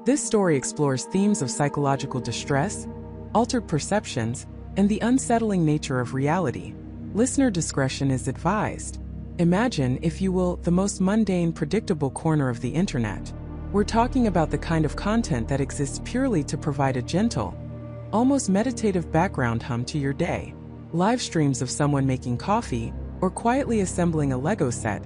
This story explores themes of psychological distress, altered perceptions, and the unsettling nature of reality. Listener discretion is advised. Imagine, if you will, the most mundane, predictable corner of the internet. We're talking about the kind of content that exists purely to provide a gentle, almost meditative background hum to your day. Live streams of someone making coffee, or quietly assembling a Lego set,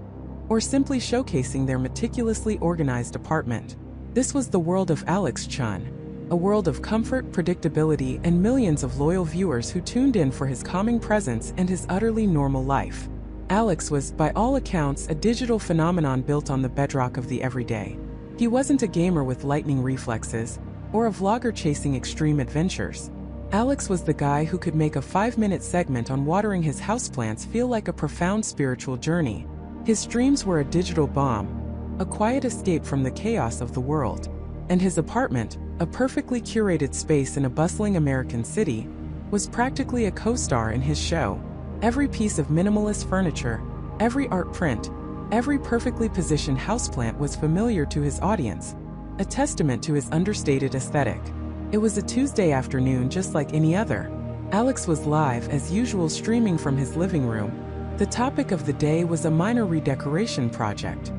or simply showcasing their meticulously organized apartment. This was the world of Alex Chun, a world of comfort, predictability, and millions of loyal viewers who tuned in for his calming presence and his utterly normal life. Alex was, by all accounts, a digital phenomenon built on the bedrock of the everyday. He wasn't a gamer with lightning reflexes, or a vlogger chasing extreme adventures. Alex was the guy who could make a 5-minute segment on watering his houseplants feel like a profound spiritual journey. His streams were a digital bomb, a quiet escape from the chaos of the world. And his apartment, a perfectly curated space in a bustling American city, was practically a co-star in his show. Every piece of minimalist furniture, every art print, every perfectly positioned houseplant was familiar to his audience, a testament to his understated aesthetic. It was a Tuesday afternoon just like any other. Alex was live as usual, streaming from his living room. The topic of the day was a minor redecoration project.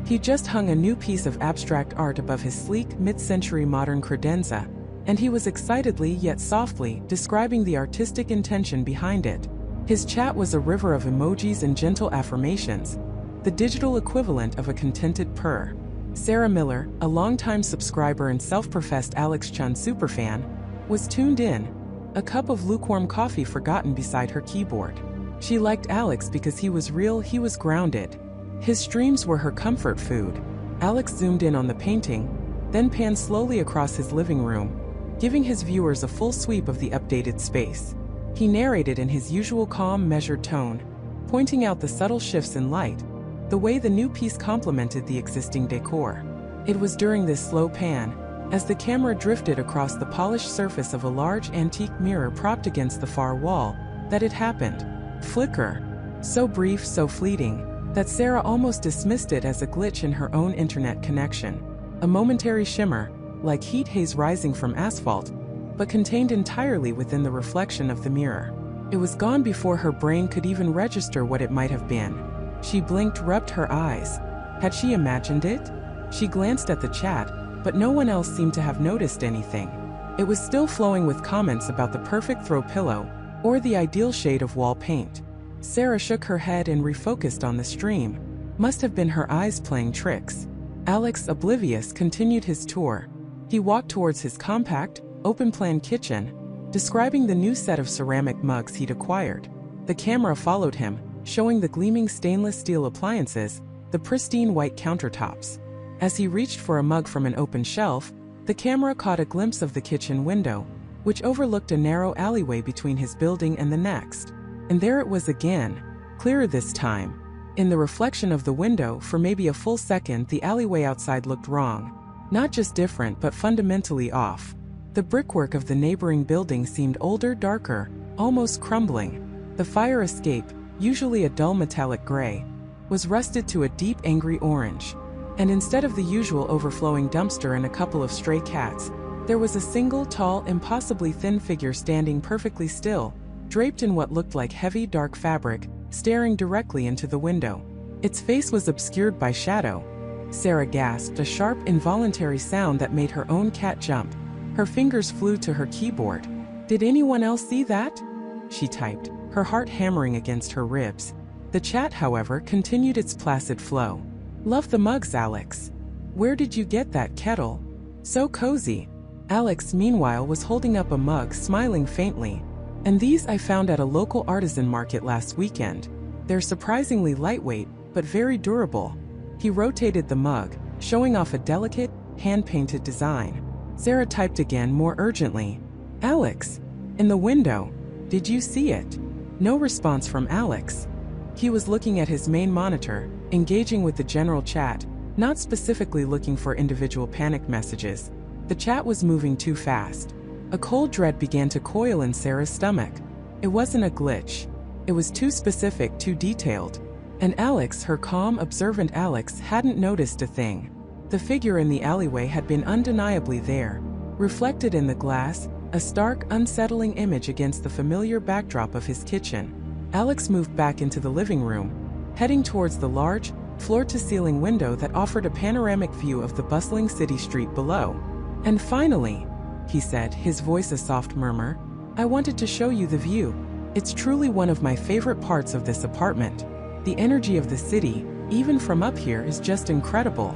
He just hung a new piece of abstract art above his sleek, mid-century modern credenza, and he was excitedly yet softly describing the artistic intention behind it. His chat was a river of emojis and gentle affirmations, the digital equivalent of a contented purr. Sarah Miller, a longtime subscriber and self-professed Alex Chun superfan, was tuned in, a cup of lukewarm coffee forgotten beside her keyboard. She liked Alex because he was real, he was grounded. His streams were her comfort food. Alex zoomed in on the painting, then panned slowly across his living room, giving his viewers a full sweep of the updated space. He narrated in his usual calm, measured tone, pointing out the subtle shifts in light, the way the new piece complemented the existing decor. It was during this slow pan, as the camera drifted across the polished surface of a large antique mirror propped against the far wall, that it happened. Flicker. So brief, so fleeting, that Sarah almost dismissed it as a glitch in her own internet connection. A momentary shimmer, like heat haze rising from asphalt, but contained entirely within the reflection of the mirror. It was gone before her brain could even register what it might have been. She blinked, rubbed her eyes. Had she imagined it? She glanced at the chat, but no one else seemed to have noticed anything. It was still flowing with comments about the perfect throw pillow, or the ideal shade of wall paint. Sarah shook her head and refocused on the stream. Must have been her eyes playing tricks. Alex, oblivious, continued his tour. He walked towards his compact, open-plan kitchen, describing the new set of ceramic mugs he'd acquired. The camera followed him, showing the gleaming stainless steel appliances, the pristine white countertops. As he reached for a mug from an open shelf, the camera caught a glimpse of the kitchen window, which overlooked a narrow alleyway between his building and the next. And there it was again, clearer this time. In the reflection of the window, for maybe a full second, the alleyway outside looked wrong. Not just different, but fundamentally off. The brickwork of the neighboring building seemed older, darker, almost crumbling. The fire escape, usually a dull metallic gray, was rusted to a deep, angry orange. And instead of the usual overflowing dumpster and a couple of stray cats, there was a single, tall, impossibly thin figure standing perfectly still, draped in what looked like heavy, dark fabric, staring directly into the window. Its face was obscured by shadow. Sarah gasped, a sharp, involuntary sound that made her own cat jump. Her fingers flew to her keyboard. "Did anyone else see that?" she typed, her heart hammering against her ribs. The chat, however, continued its placid flow. "Love the mugs, Alex. Where did you get that kettle? So cozy." Alex, meanwhile, was holding up a mug, smiling faintly. "And these I found at a local artisan market last weekend. They're surprisingly lightweight, but very durable." He rotated the mug, showing off a delicate, hand-painted design. Sarah typed again, more urgently. "Alex, in the window. Did you see it?" No response from Alex. He was looking at his main monitor, engaging with the general chat, not specifically looking for individual panic messages. The chat was moving too fast. A cold dread began to coil in Sarah's stomach. It wasn't a glitch. It was too specific, too detailed. And Alex, her calm, observant Alex, hadn't noticed a thing. The figure in the alleyway had been undeniably there, reflected in the glass, a stark, unsettling image against the familiar backdrop of his kitchen. Alex moved back into the living room, heading towards the large, floor-to-ceiling window that offered a panoramic view of the bustling city street below. "And finally," he said, his voice a soft murmur, "I wanted to show you the view. It's truly one of my favorite parts of this apartment. The energy of the city, even from up here, is just incredible."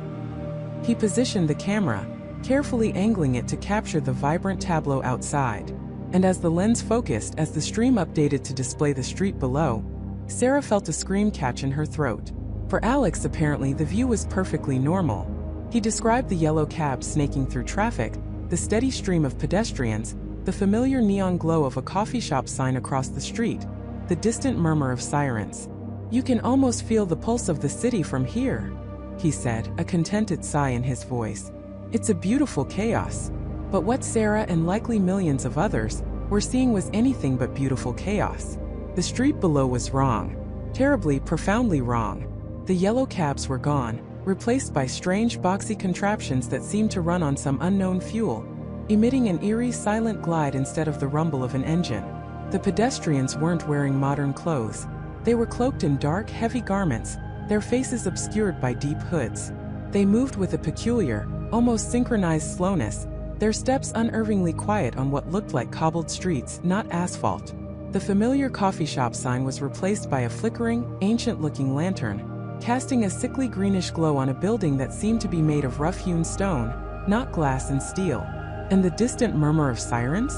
He positioned the camera, carefully angling it to capture the vibrant tableau outside. And as the lens focused as the stream updated to display the street below, Sarah felt a scream catch in her throat. For Alex, apparently, the view was perfectly normal. He described the yellow cab snaking through traffic, the steady stream of pedestrians, the familiar neon glow of a coffee shop sign across the street, the distant murmur of sirens. "You can almost feel the pulse of the city from here," he said, a contented sigh in his voice. "It's a beautiful chaos." But what Sarah and likely millions of others were seeing was anything but beautiful chaos. The street below was wrong. Terribly, profoundly wrong. The yellow cabs were gone, replaced by strange, boxy contraptions that seemed to run on some unknown fuel, emitting an eerie, silent glide instead of the rumble of an engine. The pedestrians weren't wearing modern clothes. They were cloaked in dark, heavy garments, their faces obscured by deep hoods. They moved with a peculiar, almost synchronized slowness, their steps unerringly quiet on what looked like cobbled streets, not asphalt. The familiar coffee shop sign was replaced by a flickering, ancient-looking lantern, casting a sickly greenish glow on a building that seemed to be made of rough-hewn stone, not glass and steel. And the distant murmur of sirens?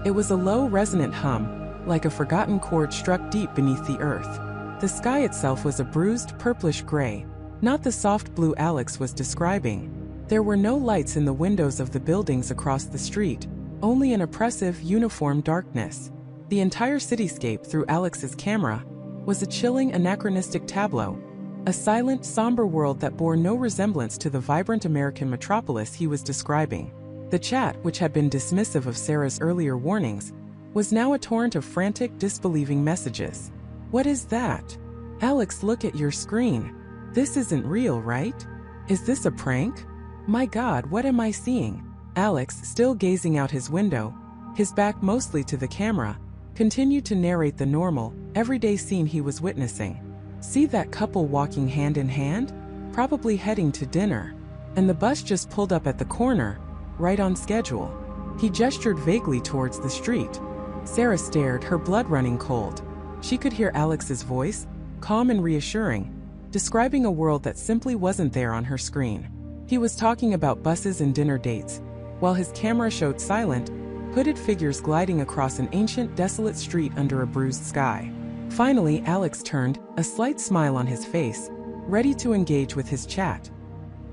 It was a low, resonant hum, like a forgotten chord struck deep beneath the earth. The sky itself was a bruised, purplish gray, not the soft blue Alex was describing. There were no lights in the windows of the buildings across the street, only an oppressive, uniform darkness. The entire cityscape, through Alex's camera, was a chilling, anachronistic tableau, a silent, somber world that bore no resemblance to the vibrant American metropolis he was describing. The chat, which had been dismissive of Sarah's earlier warnings, was now a torrent of frantic, disbelieving messages. "What is that? Alex, look at your screen. This isn't real, right? Is this a prank? My God, what am I seeing?" Alex, still gazing out his window, his back mostly to the camera, continued to narrate the normal, everyday scene he was witnessing. "See that couple walking hand in hand? Probably heading to dinner. And the bus just pulled up at the corner, right on schedule." He gestured vaguely towards the street. Sarah stared, her blood running cold. She could hear Alex's voice, calm and reassuring, describing a world that simply wasn't there on her screen. He was talking about buses and dinner dates, while his camera showed silent, hooded figures gliding across an ancient, desolate street under a bruised sky. Finally, Alex turned, a slight smile on his face, ready to engage with his chat.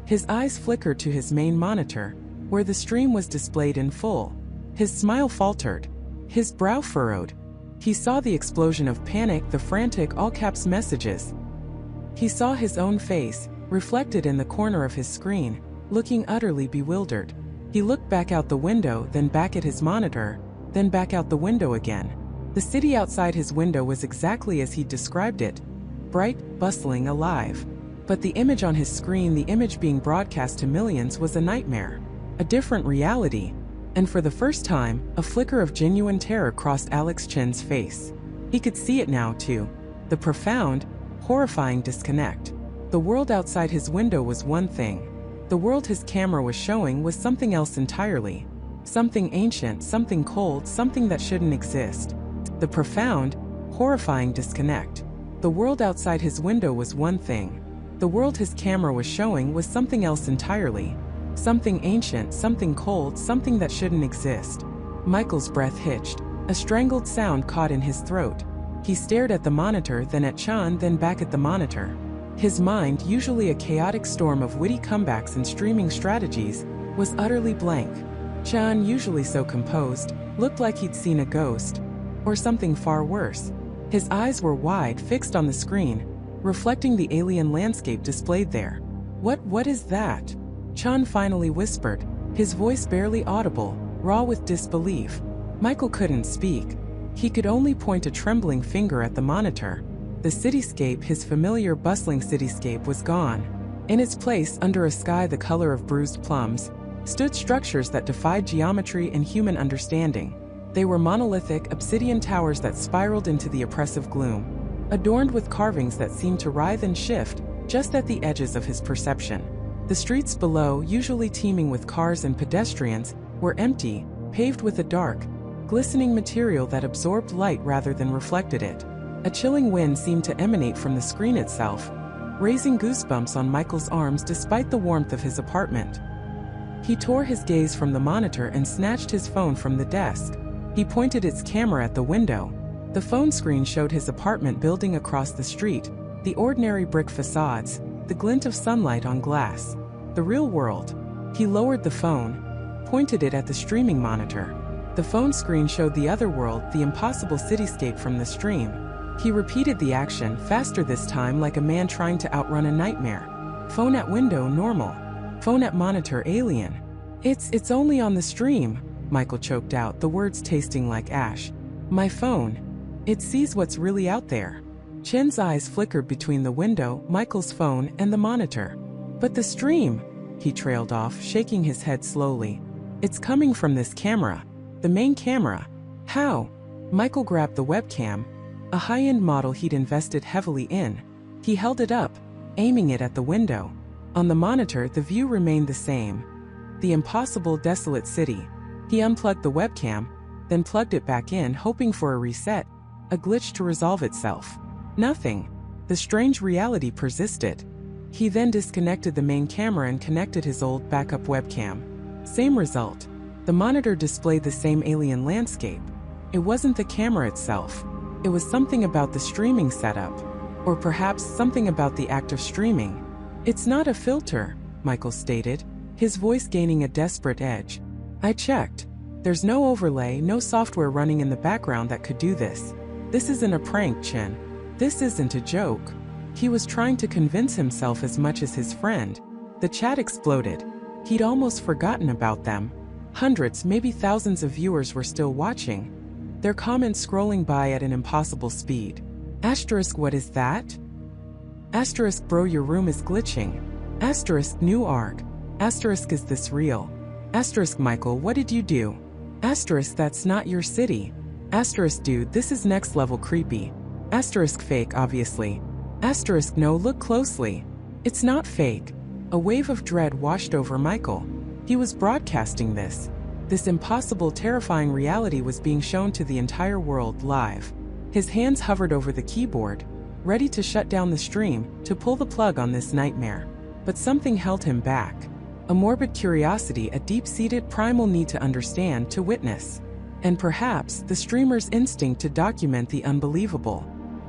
His eyes flickered to his main monitor, where the stream was displayed in full. His smile faltered. His brow furrowed. He saw the explosion of panic, the frantic all-caps messages. He saw his own face, reflected in the corner of his screen, looking utterly bewildered. He looked back out the window, then back at his monitor, then back out the window again. The city outside his window was exactly as he'd described it, bright, bustling, alive. But the image on his screen, the image being broadcast to millions, was a nightmare, a different reality. And for the first time, a flicker of genuine terror crossed Alex Chen's face. He could see it now, too. The profound, horrifying disconnect. The world outside his window was one thing. The world his camera was showing was something else entirely. Something ancient, something cold, something that shouldn't exist. The profound, horrifying disconnect. The world outside his window was one thing. The world his camera was showing was something else entirely. Something ancient, something cold, something that shouldn't exist. Michael's breath hitched. A strangled sound caught in his throat. He stared at the monitor, then at Chan, then back at the monitor. His mind, usually a chaotic storm of witty comebacks and streaming strategies, was utterly blank. Chan, usually so composed, looked like he'd seen a ghost. Or something far worse. His eyes were wide, fixed on the screen, reflecting the alien landscape displayed there. What is that?" Chan finally whispered, his voice barely audible, raw with disbelief. Michael couldn't speak. He could only point a trembling finger at the monitor. The cityscape, his familiar bustling cityscape, was gone. In its place, under a sky the color of bruised plums, stood structures that defied geometry and human understanding. They were monolithic, obsidian towers that spiraled into the oppressive gloom, adorned with carvings that seemed to writhe and shift just at the edges of his perception. The streets below, usually teeming with cars and pedestrians, were empty, paved with a dark, glistening material that absorbed light rather than reflected it. A chilling wind seemed to emanate from the screen itself, raising goosebumps on Michael's arms despite the warmth of his apartment. He tore his gaze from the monitor and snatched his phone from the desk. He pointed its camera at the window. The phone screen showed his apartment building across the street, the ordinary brick facades, the glint of sunlight on glass. The real world. He lowered the phone, pointed it at the streaming monitor. The phone screen showed the other world, the impossible cityscape from the stream. He repeated the action, faster this time, like a man trying to outrun a nightmare. Phone at window, normal. Phone at monitor, alien. It's only on the stream, Michael choked out, the words tasting like ash. My phone. It sees what's really out there. Chen's eyes flickered between the window, Michael's phone, and the monitor. But the stream, he trailed off, shaking his head slowly. It's coming from this camera. The main camera. How? Michael grabbed the webcam, a high-end model he'd invested heavily in. He held it up, aiming it at the window. On the monitor, the view remained the same. The impossible, desolate city. He unplugged the webcam, then plugged it back in, hoping for a reset, a glitch to resolve itself. Nothing. The strange reality persisted. He then disconnected the main camera and connected his old backup webcam. Same result. The monitor displayed the same alien landscape. It wasn't the camera itself. It was something about the streaming setup. Or perhaps something about the act of streaming. It's not a filter, Michael stated, his voice gaining a desperate edge. I checked. There's no overlay, no software running in the background that could do this. This isn't a prank, Chen. This isn't a joke. He was trying to convince himself as much as his friend. The chat exploded. He'd almost forgotten about them. Hundreds, maybe thousands of viewers were still watching, their comments scrolling by at an impossible speed. Asterisk, what is that? Asterisk, bro, your room is glitching. Asterisk, new arc. Asterisk, is this real? Asterisk, Michael, what did you do? Asterisk, that's not your city. Asterisk, dude, this is next level creepy. Asterisk, fake, obviously. Asterisk, no, look closely. It's not fake. A wave of dread washed over Michael. He was broadcasting this. This impossible, terrifying reality was being shown to the entire world live. His hands hovered over the keyboard, ready to shut down the stream, to pull the plug on this nightmare. But something held him back. A morbid curiosity, a deep-seated primal need to understand, to witness. And perhaps the streamer's instinct to document the unbelievable.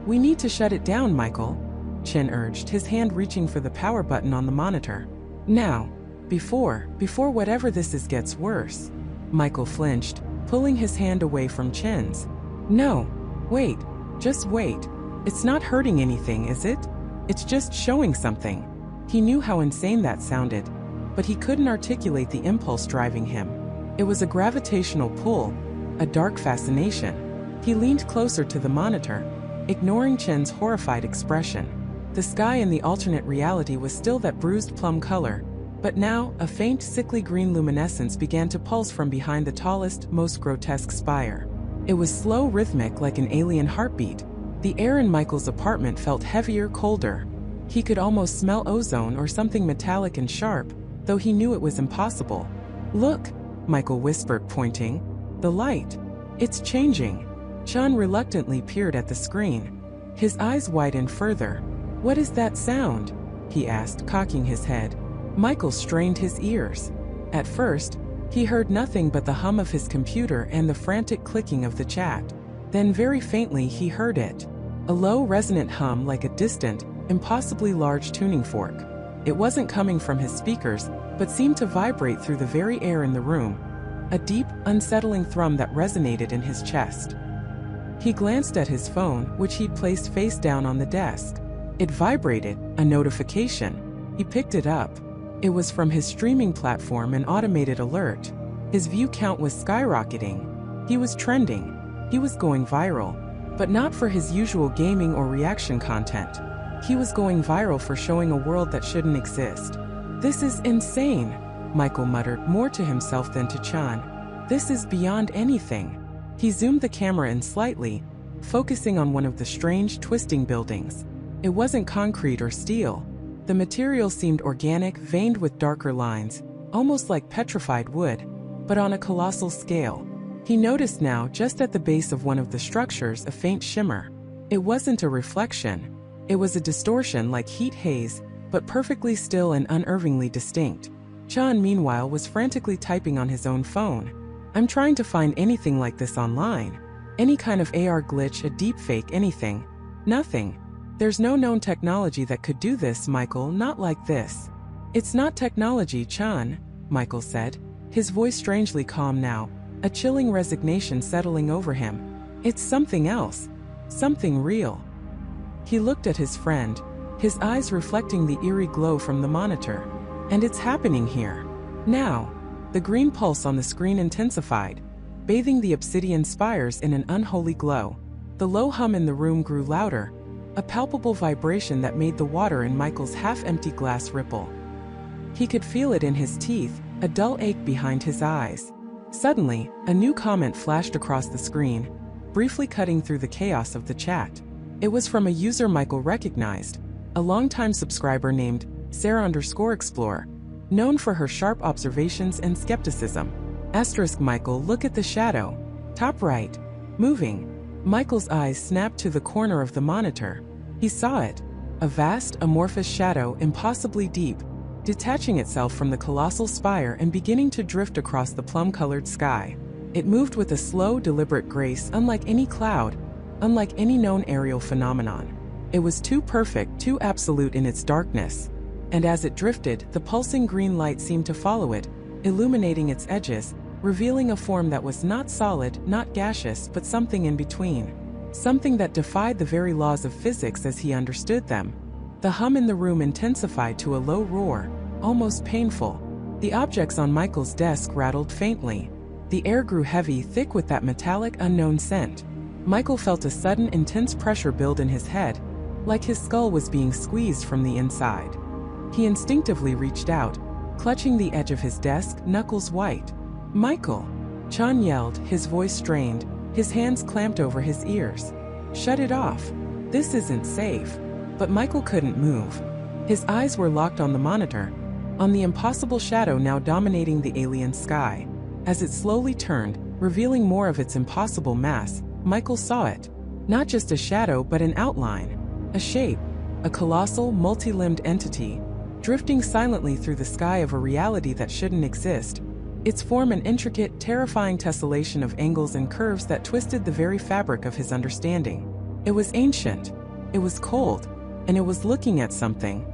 We need to shut it down, Michael, Chen urged, his hand reaching for the power button on the monitor. Now. Before whatever this is gets worse. Michael flinched, pulling his hand away from Chen's. No. Wait. Just wait. It's not hurting anything, is it? It's just showing something. He knew how insane that sounded, but he couldn't articulate the impulse driving him. It was a gravitational pull, a dark fascination. He leaned closer to the monitor, ignoring Chen's horrified expression. The sky in the alternate reality was still that bruised plum color, but now a faint, sickly green luminescence began to pulse from behind the tallest, most grotesque spire. It was slow, rhythmic, like an alien heartbeat. The air in Michael's apartment felt heavier, colder. He could almost smell ozone or something metallic and sharp, though he knew it was impossible. Look, Michael whispered, pointing. The light. It's changing. Chen reluctantly peered at the screen. His eyes widened further. What is that sound? He asked, cocking his head. Michael strained his ears. At first, he heard nothing but the hum of his computer and the frantic clicking of the chat. Then very faintly he heard it. A low, resonant hum like a distant, impossibly large tuning fork. It wasn't coming from his speakers, but seemed to vibrate through the very air in the room. A deep, unsettling thrum that resonated in his chest. He glanced at his phone, which he'd placed face down on the desk. It vibrated, a notification. He picked it up. It was from his streaming platform, an automated alert. His view count was skyrocketing. He was trending. He was going viral. But not for his usual gaming or reaction content. He was going viral for showing a world that shouldn't exist. "This is insane," Michael muttered, more to himself than to Chan. "This is beyond anything." He zoomed the camera in slightly, focusing on one of the strange, twisting buildings. It wasn't concrete or steel. The material seemed organic, veined with darker lines, almost like petrified wood, but on a colossal scale. He noticed now, just at the base of one of the structures, a faint shimmer. It wasn't a reflection. It was a distortion like heat haze, but perfectly still and unnervingly distinct. Chan, meanwhile, was frantically typing on his own phone. "I'm trying to find anything like this online. Any kind of AR glitch, a deepfake, anything. Nothing. There's no known technology that could do this, Michael, not like this." "It's not technology, Chan," Michael said, his voice strangely calm now, a chilling resignation settling over him. "It's something else. Something real." He looked at his friend, his eyes reflecting the eerie glow from the monitor. "And it's happening here. Now." The green pulse on the screen intensified, bathing the obsidian spires in an unholy glow. The low hum in the room grew louder, a palpable vibration that made the water in Michael's half-empty glass ripple. He could feel it in his teeth, a dull ache behind his eyes. Suddenly, a new comment flashed across the screen, briefly cutting through the chaos of the chat. It was from a user Michael recognized, a longtime subscriber named Sarah_Explorer, known for her sharp observations and skepticism. Michael, look at the shadow. Top right. Moving. Michael's eyes snapped to the corner of the monitor. He saw it. A vast, amorphous shadow, impossibly deep, detaching itself from the colossal spire and beginning to drift across the plum-colored sky. It moved with a slow, deliberate grace unlike any cloud, unlike any known aerial phenomenon. It was too perfect, too absolute in its darkness. And as it drifted, the pulsing green light seemed to follow it, illuminating its edges, revealing a form that was not solid, not gaseous, but something in between. Something that defied the very laws of physics as he understood them. The hum in the room intensified to a low roar, almost painful. The objects on Michael's desk rattled faintly. The air grew heavy, thick with that metallic, unknown scent. Michael felt a sudden, intense pressure build in his head, like his skull was being squeezed from the inside. He instinctively reached out, clutching the edge of his desk, knuckles white. "Michael!" Chan yelled, his voice strained, his hands clamped over his ears. "Shut it off. This isn't safe." But Michael couldn't move. His eyes were locked on the monitor, on the impossible shadow now dominating the alien sky. As it slowly turned, revealing more of its impossible mass, Michael saw it. Not just a shadow, but an outline. A shape. A colossal, multi-limbed entity, drifting silently through the sky of a reality that shouldn't exist. Its form an intricate, terrifying tessellation of angles and curves that twisted the very fabric of his understanding. It was ancient. It was cold. And it was looking at something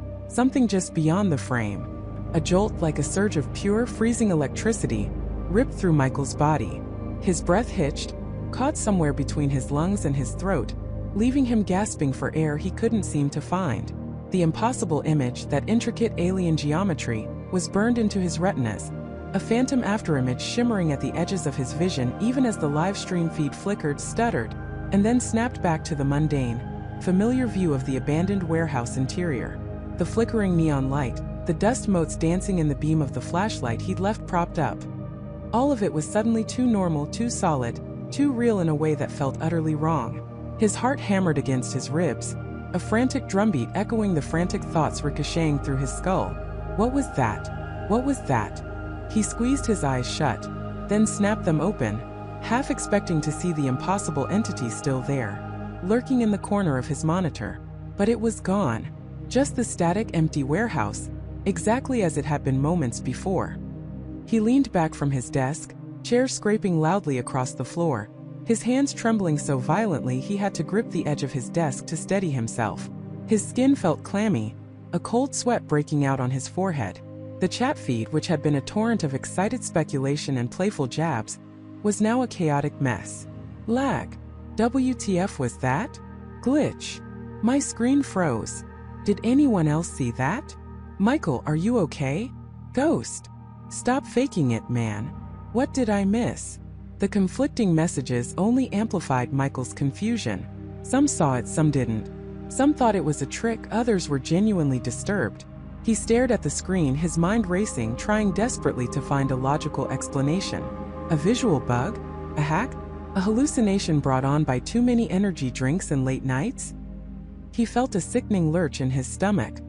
just beyond the frame. A jolt like a surge of pure, freezing electricity ripped through Michael's body. His breath hitched, caught somewhere between his lungs and his throat, leaving him gasping for air he couldn't seem to find. The impossible image, that intricate alien geometry, was burned into his retinas, a phantom afterimage shimmering at the edges of his vision even as the live stream feed flickered, stuttered, and then snapped back to the mundane, familiar view of the abandoned warehouse interior. The flickering neon light, the dust motes dancing in the beam of the flashlight he'd left propped up. All of it was suddenly too normal, too solid, too real in a way that felt utterly wrong. His heart hammered against his ribs, a frantic drumbeat echoing the frantic thoughts ricocheting through his skull. What was that? What was that? He squeezed his eyes shut, then snapped them open, half expecting to see the impossible entity still there, lurking in the corner of his monitor. But it was gone. Just the static, empty warehouse, exactly as it had been moments before. He leaned back from his desk, chair scraping loudly across the floor, his hands trembling so violently he had to grip the edge of his desk to steady himself. His skin felt clammy, a cold sweat breaking out on his forehead. The chat feed, which had been a torrent of excited speculation and playful jabs, was now a chaotic mess. Lag. WTF was that? Glitch. My screen froze. Did anyone else see that? Michael, are you okay? Ghost. Stop faking it, man. What did I miss? The conflicting messages only amplified Michael's confusion. Some saw it, some didn't. Some thought it was a trick, others were genuinely disturbed. He stared at the screen, his mind racing, trying desperately to find a logical explanation. A visual bug? A hack? A hallucination brought on by too many energy drinks and late nights? He felt a sickening lurch in his stomach.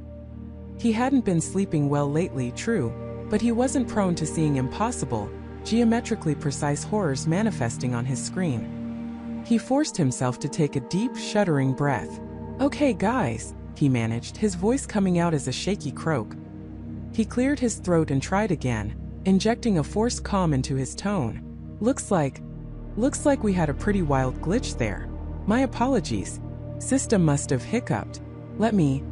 He hadn't been sleeping well lately, true, but he wasn't prone to seeing impossible, geometrically precise horrors manifesting on his screen. He forced himself to take a deep, shuddering breath. "Okay, guys," he managed, his voice coming out as a shaky croak. He cleared his throat and tried again, injecting a forced calm into his tone. Looks like we had a pretty wild glitch there. My apologies. System must have hiccuped. Let me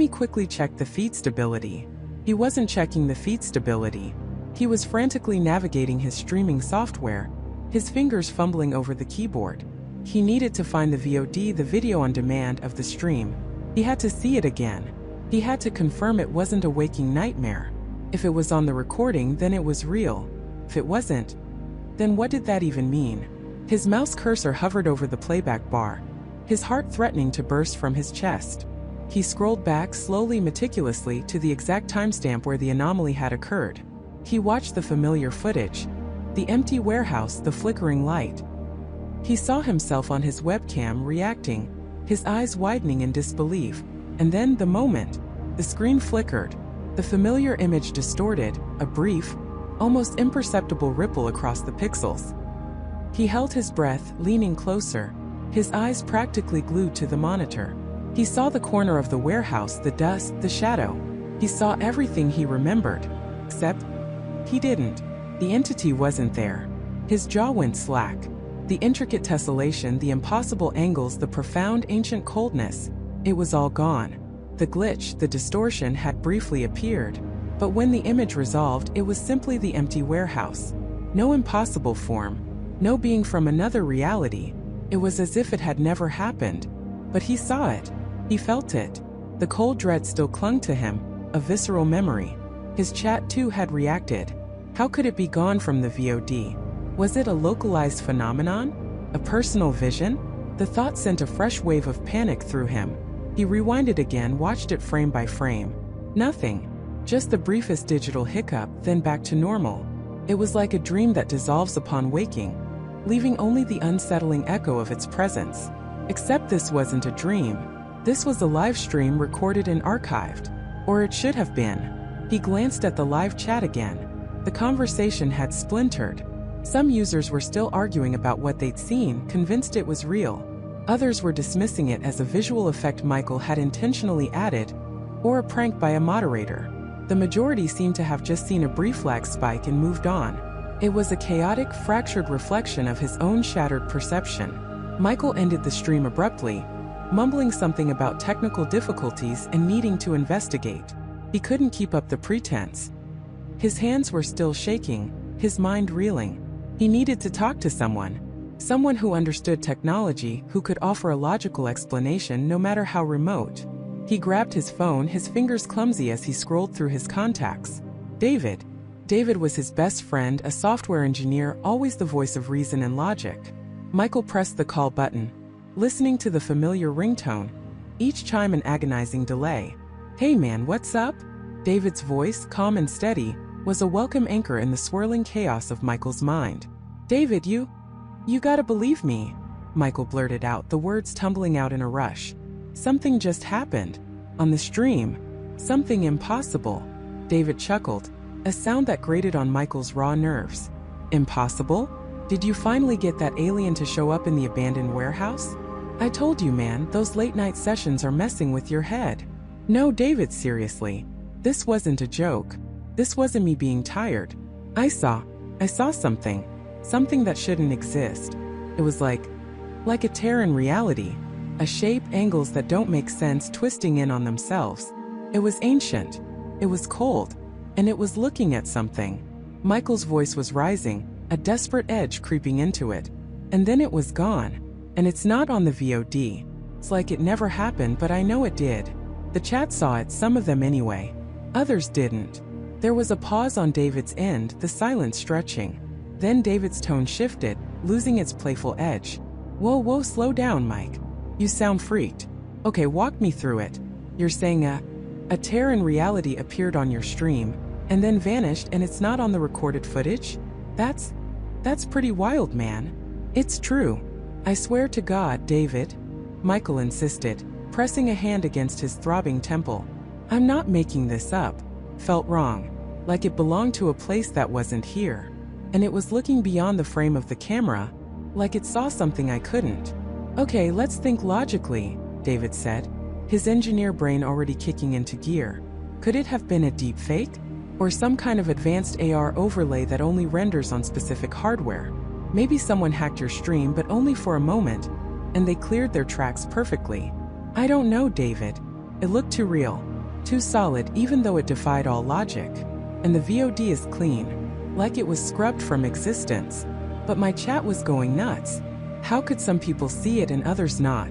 quickly check the feed stability." He wasn't checking the feed stability. He was frantically navigating his streaming software, his fingers fumbling over the keyboard. He needed to find the VOD, the video on demand of the stream. He had to see it again. He had to confirm it wasn't a waking nightmare. If it was on the recording, then it was real. If it wasn't, then what did that even mean? His mouse cursor hovered over the playback bar, his heart threatening to burst from his chest. He scrolled back slowly, meticulously, to the exact timestamp where the anomaly had occurred. He watched the familiar footage. The empty warehouse, the flickering light. He saw himself on his webcam reacting, his eyes widening in disbelief. And then, the moment the screen flickered, the familiar image distorted, a brief, almost imperceptible ripple across the pixels. He held his breath, leaning closer, his eyes practically glued to the monitor. He saw the corner of the warehouse, the dust, the shadow. He saw everything he remembered. Except, he didn't. The entity wasn't there. His jaw went slack. The intricate tessellation, the impossible angles, the profound ancient coldness. It was all gone. The glitch, the distortion had briefly appeared. But when the image resolved, it was simply the empty warehouse. No impossible form. No being from another reality. It was as if it had never happened. But he saw it. He felt it. The cold dread still clung to him, a visceral memory. His chat too had reacted. How could it be gone from the VOD? Was it a localized phenomenon? A personal vision? The thought sent a fresh wave of panic through him. He rewinded again, watched it frame by frame. Nothing. Just the briefest digital hiccup, then back to normal. It was like a dream that dissolves upon waking, leaving only the unsettling echo of its presence. Except this wasn't a dream. This was a live stream recorded and archived. Or it should have been. He glanced at the live chat again. The conversation had splintered. Some users were still arguing about what they'd seen, convinced it was real. Others were dismissing it as a visual effect Michael had intentionally added, or a prank by a moderator. The majority seemed to have just seen a brief lag spike and moved on. It was a chaotic, fractured reflection of his own shattered perception. Michael ended the stream abruptly, mumbling something about technical difficulties and needing to investigate. He couldn't keep up the pretense. His hands were still shaking, his mind reeling. He needed to talk to someone who understood technology, who could offer a logical explanation no matter how remote. He grabbed his phone, his fingers clumsy as he scrolled through his contacts. David. David was his best friend, a software engineer, always the voice of reason and logic. Michael pressed the call button, listening to the familiar ringtone, each chime an agonizing delay. "Hey man, what's up?" David's voice, calm and steady, was a welcome anchor in the swirling chaos of Michael's mind. "David, you gotta believe me," Michael blurted out, the words tumbling out in a rush. "Something just happened. On the stream. Something impossible." David chuckled, a sound that grated on Michael's raw nerves. "Impossible? Did you finally get that alien to show up in the abandoned warehouse? I told you, man, those late-night sessions are messing with your head." "No, David, seriously. This wasn't a joke. This wasn't me being tired. I saw something. Something that shouldn't exist. It was like a tear in reality. A shape, angles that don't make sense twisting in on themselves. It was ancient. It was cold. And it was looking at something." Michael's voice was rising, a desperate edge creeping into it. "And then it was gone. And it's not on the VOD. It's like it never happened, but I know it did. The chat saw it, some of them anyway. Others didn't." There was a pause on David's end, the silence stretching. Then David's tone shifted, losing its playful edge. Whoa, slow down, Mike. You sound freaked. Okay, walk me through it. You're saying a tear in reality appeared on your stream, and then vanished and it's not on the recorded footage? That's pretty wild, man. It's true. I swear to God, David, Michael insisted, pressing a hand against his throbbing temple. I'm not making this up. Felt wrong. Like it belonged to a place that wasn't here. And it was looking beyond the frame of the camera, like it saw something I couldn't. Okay, let's think logically, David said, his engineer brain already kicking into gear. Could it have been a deep fake? Or some kind of advanced AR overlay that only renders on specific hardware? Maybe someone hacked your stream but only for a moment, and they cleared their tracks perfectly. I don't know, David. It looked too real, too solid even though it defied all logic. And the VOD is clean, like it was scrubbed from existence. But my chat was going nuts. How could some people see it and others not?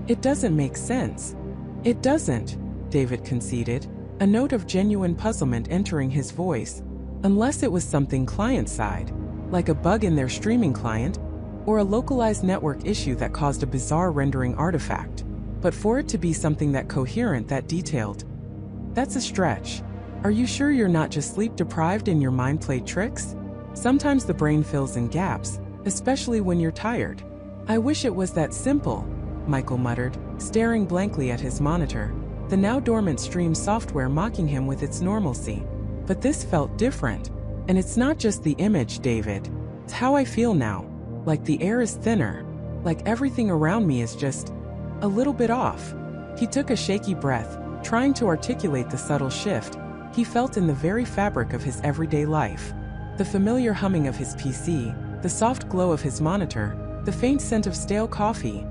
It doesn't make sense. It doesn't, David conceded, a note of genuine puzzlement entering his voice. Unless it was something client-side, like a bug in their streaming client, or a localized network issue that caused a bizarre rendering artifact. But for it to be something that coherent, that detailed, that's a stretch. Are you sure you're not just sleep-deprived and your mind played tricks? Sometimes the brain fills in gaps, especially when you're tired. I wish it was that simple, Michael muttered, staring blankly at his monitor, the now dormant stream software mocking him with its normalcy. But this felt different. And it's not just the image, David. It's how I feel now. Like the air is thinner. Like everything around me is just a little bit off. He took a shaky breath, trying to articulate the subtle shift he felt in the very fabric of his everyday life. The familiar humming of his PC, the soft glow of his monitor, the faint scent of stale coffee.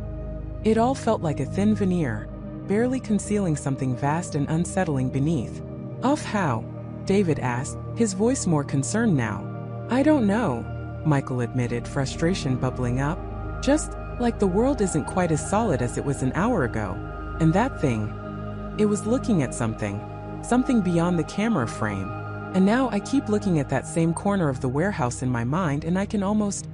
It all felt like a thin veneer, barely concealing something vast and unsettling beneath. Off how? David asked, his voice more concerned now. I don't know, Michael admitted, frustration bubbling up. Just like the world isn't quite as solid as it was an hour ago. And that thing, it was looking at something beyond the camera frame. And now I keep looking at that same corner of the warehouse in my mind and I can almost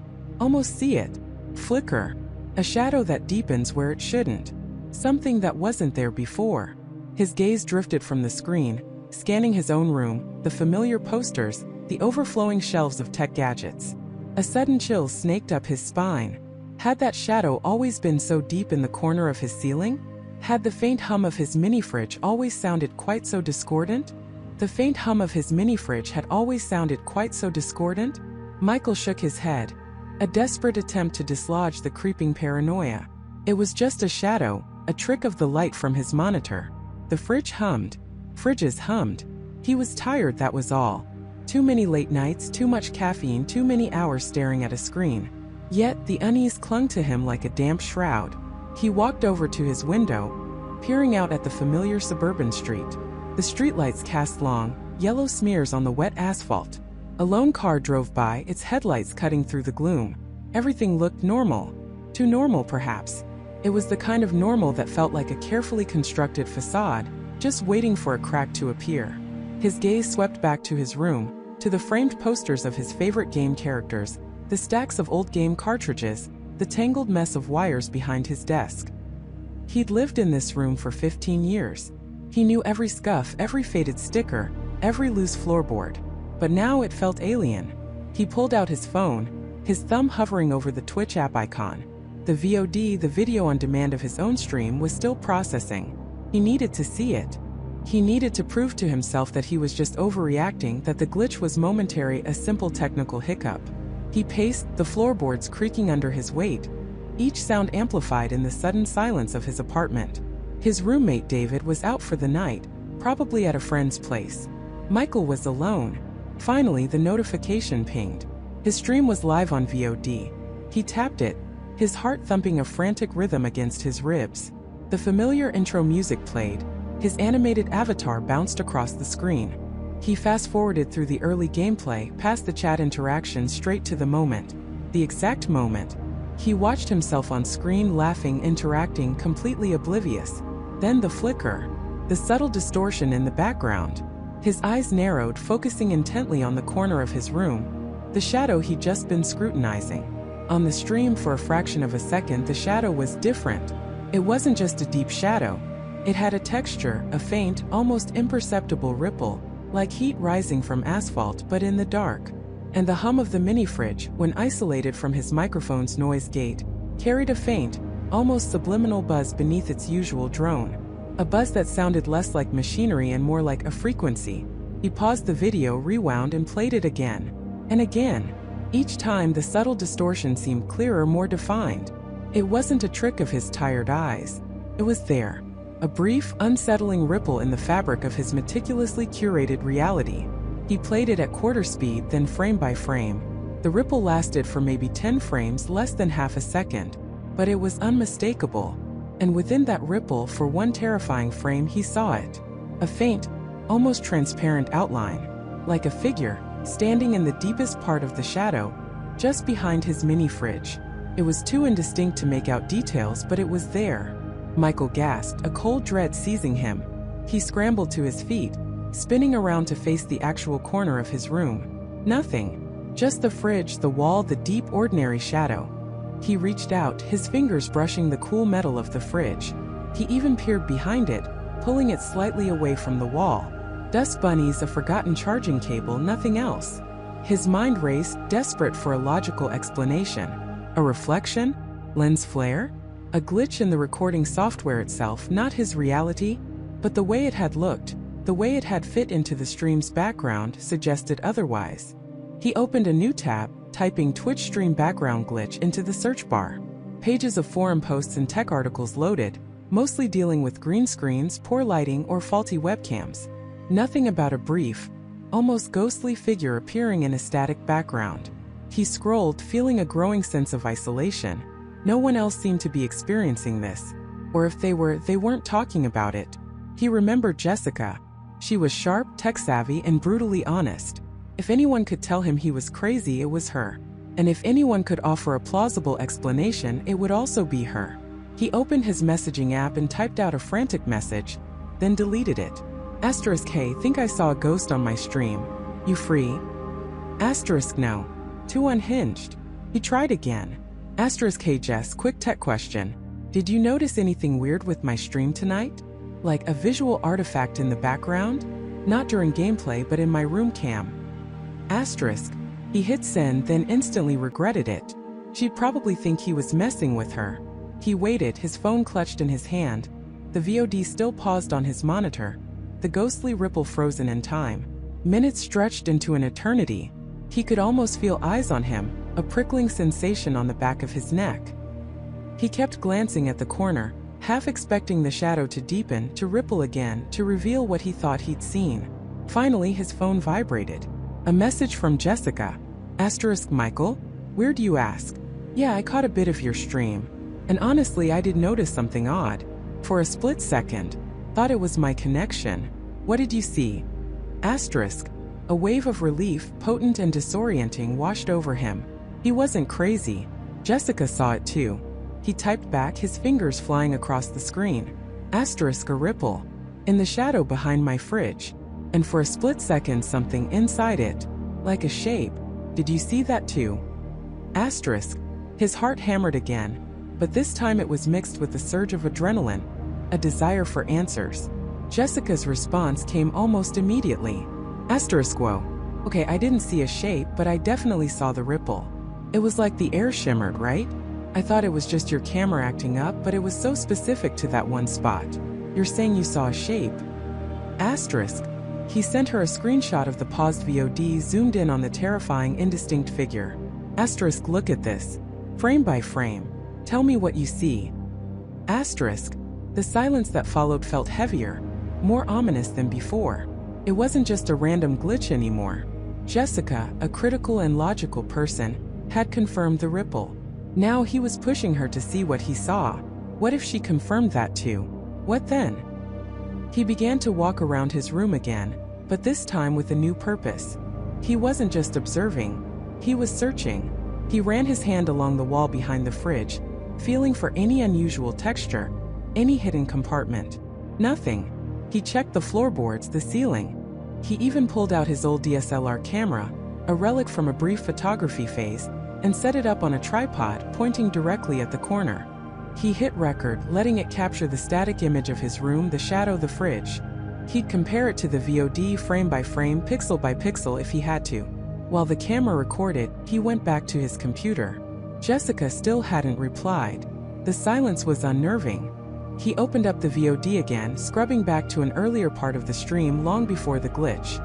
see it. Flicker. A shadow that deepens where it shouldn't. Something that wasn't there before. His gaze drifted from the screen, scanning his own room, the familiar posters, the overflowing shelves of tech gadgets. A sudden chill snaked up his spine. Had that shadow always been so deep in the corner of his ceiling? Had the faint hum of his mini-fridge always sounded quite so discordant? The faint hum of his mini-fridge had always sounded quite so discordant? Michael shook his head, a desperate attempt to dislodge the creeping paranoia. It was just a shadow, a trick of the light from his monitor. The fridge hummed. Fridges hummed. He was tired, that was all. Too many late nights, too much caffeine, too many hours staring at a screen. Yet the unease clung to him like a damp shroud. He walked over to his window, peering out at the familiar suburban street. The streetlights cast long, yellow smears on the wet asphalt. A lone car drove by, its headlights cutting through the gloom. Everything looked normal. Too normal, perhaps. It was the kind of normal that felt like a carefully constructed facade, just waiting for a crack to appear. His gaze swept back to his room, to the framed posters of his favorite game characters, the stacks of old game cartridges, the tangled mess of wires behind his desk. He'd lived in this room for 15 years. He knew every scuff, every faded sticker, every loose floorboard. But now it felt alien. He pulled out his phone, his thumb hovering over the Twitch app icon. The VOD, the video on demand of his own stream, was still processing. He needed to see it. He needed to prove to himself that he was just overreacting, that the glitch was momentary, a simple technical hiccup. He paced, the floorboards creaking under his weight, each sound amplified in the sudden silence of his apartment. His roommate David was out for the night, probably at a friend's place. Michael was alone. Finally, the notification pinged. His stream was live on VOD. He tapped it, his heart thumping a frantic rhythm against his ribs. The familiar intro music played. His animated avatar bounced across the screen. He fast-forwarded through the early gameplay, past the chat interaction, straight to the moment. The exact moment. He watched himself on screen, laughing, interacting, completely oblivious. Then the flicker. The subtle distortion in the background. His eyes narrowed, focusing intently on the corner of his room, the shadow he'd just been scrutinizing. On the stream, for a fraction of a second, the shadow was different. It wasn't just a deep shadow. It had a texture, a faint, almost imperceptible ripple, like heat rising from asphalt but in the dark. And the hum of the mini-fridge, when isolated from his microphone's noise gate, carried a faint, almost subliminal buzz beneath its usual drone. A buzz that sounded less like machinery and more like a frequency. He paused the video, rewound, and played it again. And again. Each time the subtle distortion seemed clearer, more defined. It wasn't a trick of his tired eyes. It was there. A brief, unsettling ripple in the fabric of his meticulously curated reality. He played it at quarter speed, then frame by frame. The ripple lasted for maybe 10 frames, less than half a second. But it was unmistakable. And within that ripple, for one terrifying frame, he saw it. A faint, almost transparent outline. Like a figure, standing in the deepest part of the shadow, just behind his mini-fridge. It was too indistinct to make out details, but it was there. Michael gasped, a cold dread seizing him. He scrambled to his feet, spinning around to face the actual corner of his room. Nothing. Just the fridge, the wall, the deep, ordinary shadow. He reached out, his fingers brushing the cool metal of the fridge. He even peered behind it, pulling it slightly away from the wall. Dust bunnies, a forgotten charging cable, nothing else. His mind raced, desperate for a logical explanation. A reflection? Lens flare? A glitch in the recording software itself, not his reality? But the way it had looked, the way it had fit into the stream's background, suggested otherwise. He opened a new tab, typing Twitch stream background glitch into the search bar. Pages of forum posts and tech articles loaded, mostly dealing with green screens, poor lighting, or faulty webcams. Nothing about a brief, almost ghostly figure appearing in a static background. He scrolled, feeling a growing sense of isolation. No one else seemed to be experiencing this. Or if they were, they weren't talking about it. He remembered Jessica. She was sharp, tech-savvy, and brutally honest. If anyone could tell him he was crazy, it was her. And if anyone could offer a plausible explanation, it would also be her. He opened his messaging app and typed out a frantic message, then deleted it. *Hey, think I saw a ghost on my stream. You free? *No. Too unhinged. He tried again. *Hey Jess, quick tech question. Did you notice anything weird with my stream tonight? Like a visual artifact in the background? Not during gameplay, but in my room cam. He hit send, then instantly regretted it. She'd probably think he was messing with her. He waited, his phone clutched in his hand. The VOD still paused on his monitor. The ghostly ripple frozen in time. Minutes stretched into an eternity. He could almost feel eyes on him, a prickling sensation on the back of his neck. He kept glancing at the corner, half expecting the shadow to deepen, to ripple again, to reveal what he thought he'd seen. Finally, his phone vibrated. A message from Jessica. Michael? Weird, you ask? Yeah, I caught a bit of your stream. And honestly, I did notice something odd. For a split second. Thought it was my connection. What did you see? A wave of relief, potent and disorienting, washed over him. He wasn't crazy. Jessica saw it too. He typed back, his fingers flying across the screen. A ripple. In the shadow behind my fridge. And for a split second, something inside it. Like a shape. Did you see that too? His heart hammered again. But this time it was mixed with a surge of adrenaline. A desire for answers. Jessica's response came almost immediately. Whoa. Okay, I didn't see a shape, but I definitely saw the ripple. It was like the air shimmered, right? I thought it was just your camera acting up, but it was so specific to that one spot. You're saying you saw a shape? He sent her a screenshot of the paused VOD, zoomed in on the terrifying, indistinct figure. Look at this. Frame by frame. Tell me what you see. The silence that followed felt heavier, more ominous than before. It wasn't just a random glitch anymore. Jessica, a critical and logical person, had confirmed the ripple. Now he was pushing her to see what he saw. What if she confirmed that too? What then? He began to walk around his room again, but this time with a new purpose. He wasn't just observing, he was searching. He ran his hand along the wall behind the fridge, feeling for any unusual texture, any hidden compartment. Nothing. He checked the floorboards, the ceiling. He even pulled out his old DSLR camera, a relic from a brief photography phase, and set it up on a tripod, pointing directly at the corner. He hit record, letting it capture the static image of his room, the shadow, the fridge. He'd compare it to the VOD frame by frame, pixel by pixel if he had to. While the camera recorded, he went back to his computer. Jessica still hadn't replied. The silence was unnerving. He opened up the VOD again, scrubbing back to an earlier part of the stream long before the glitch.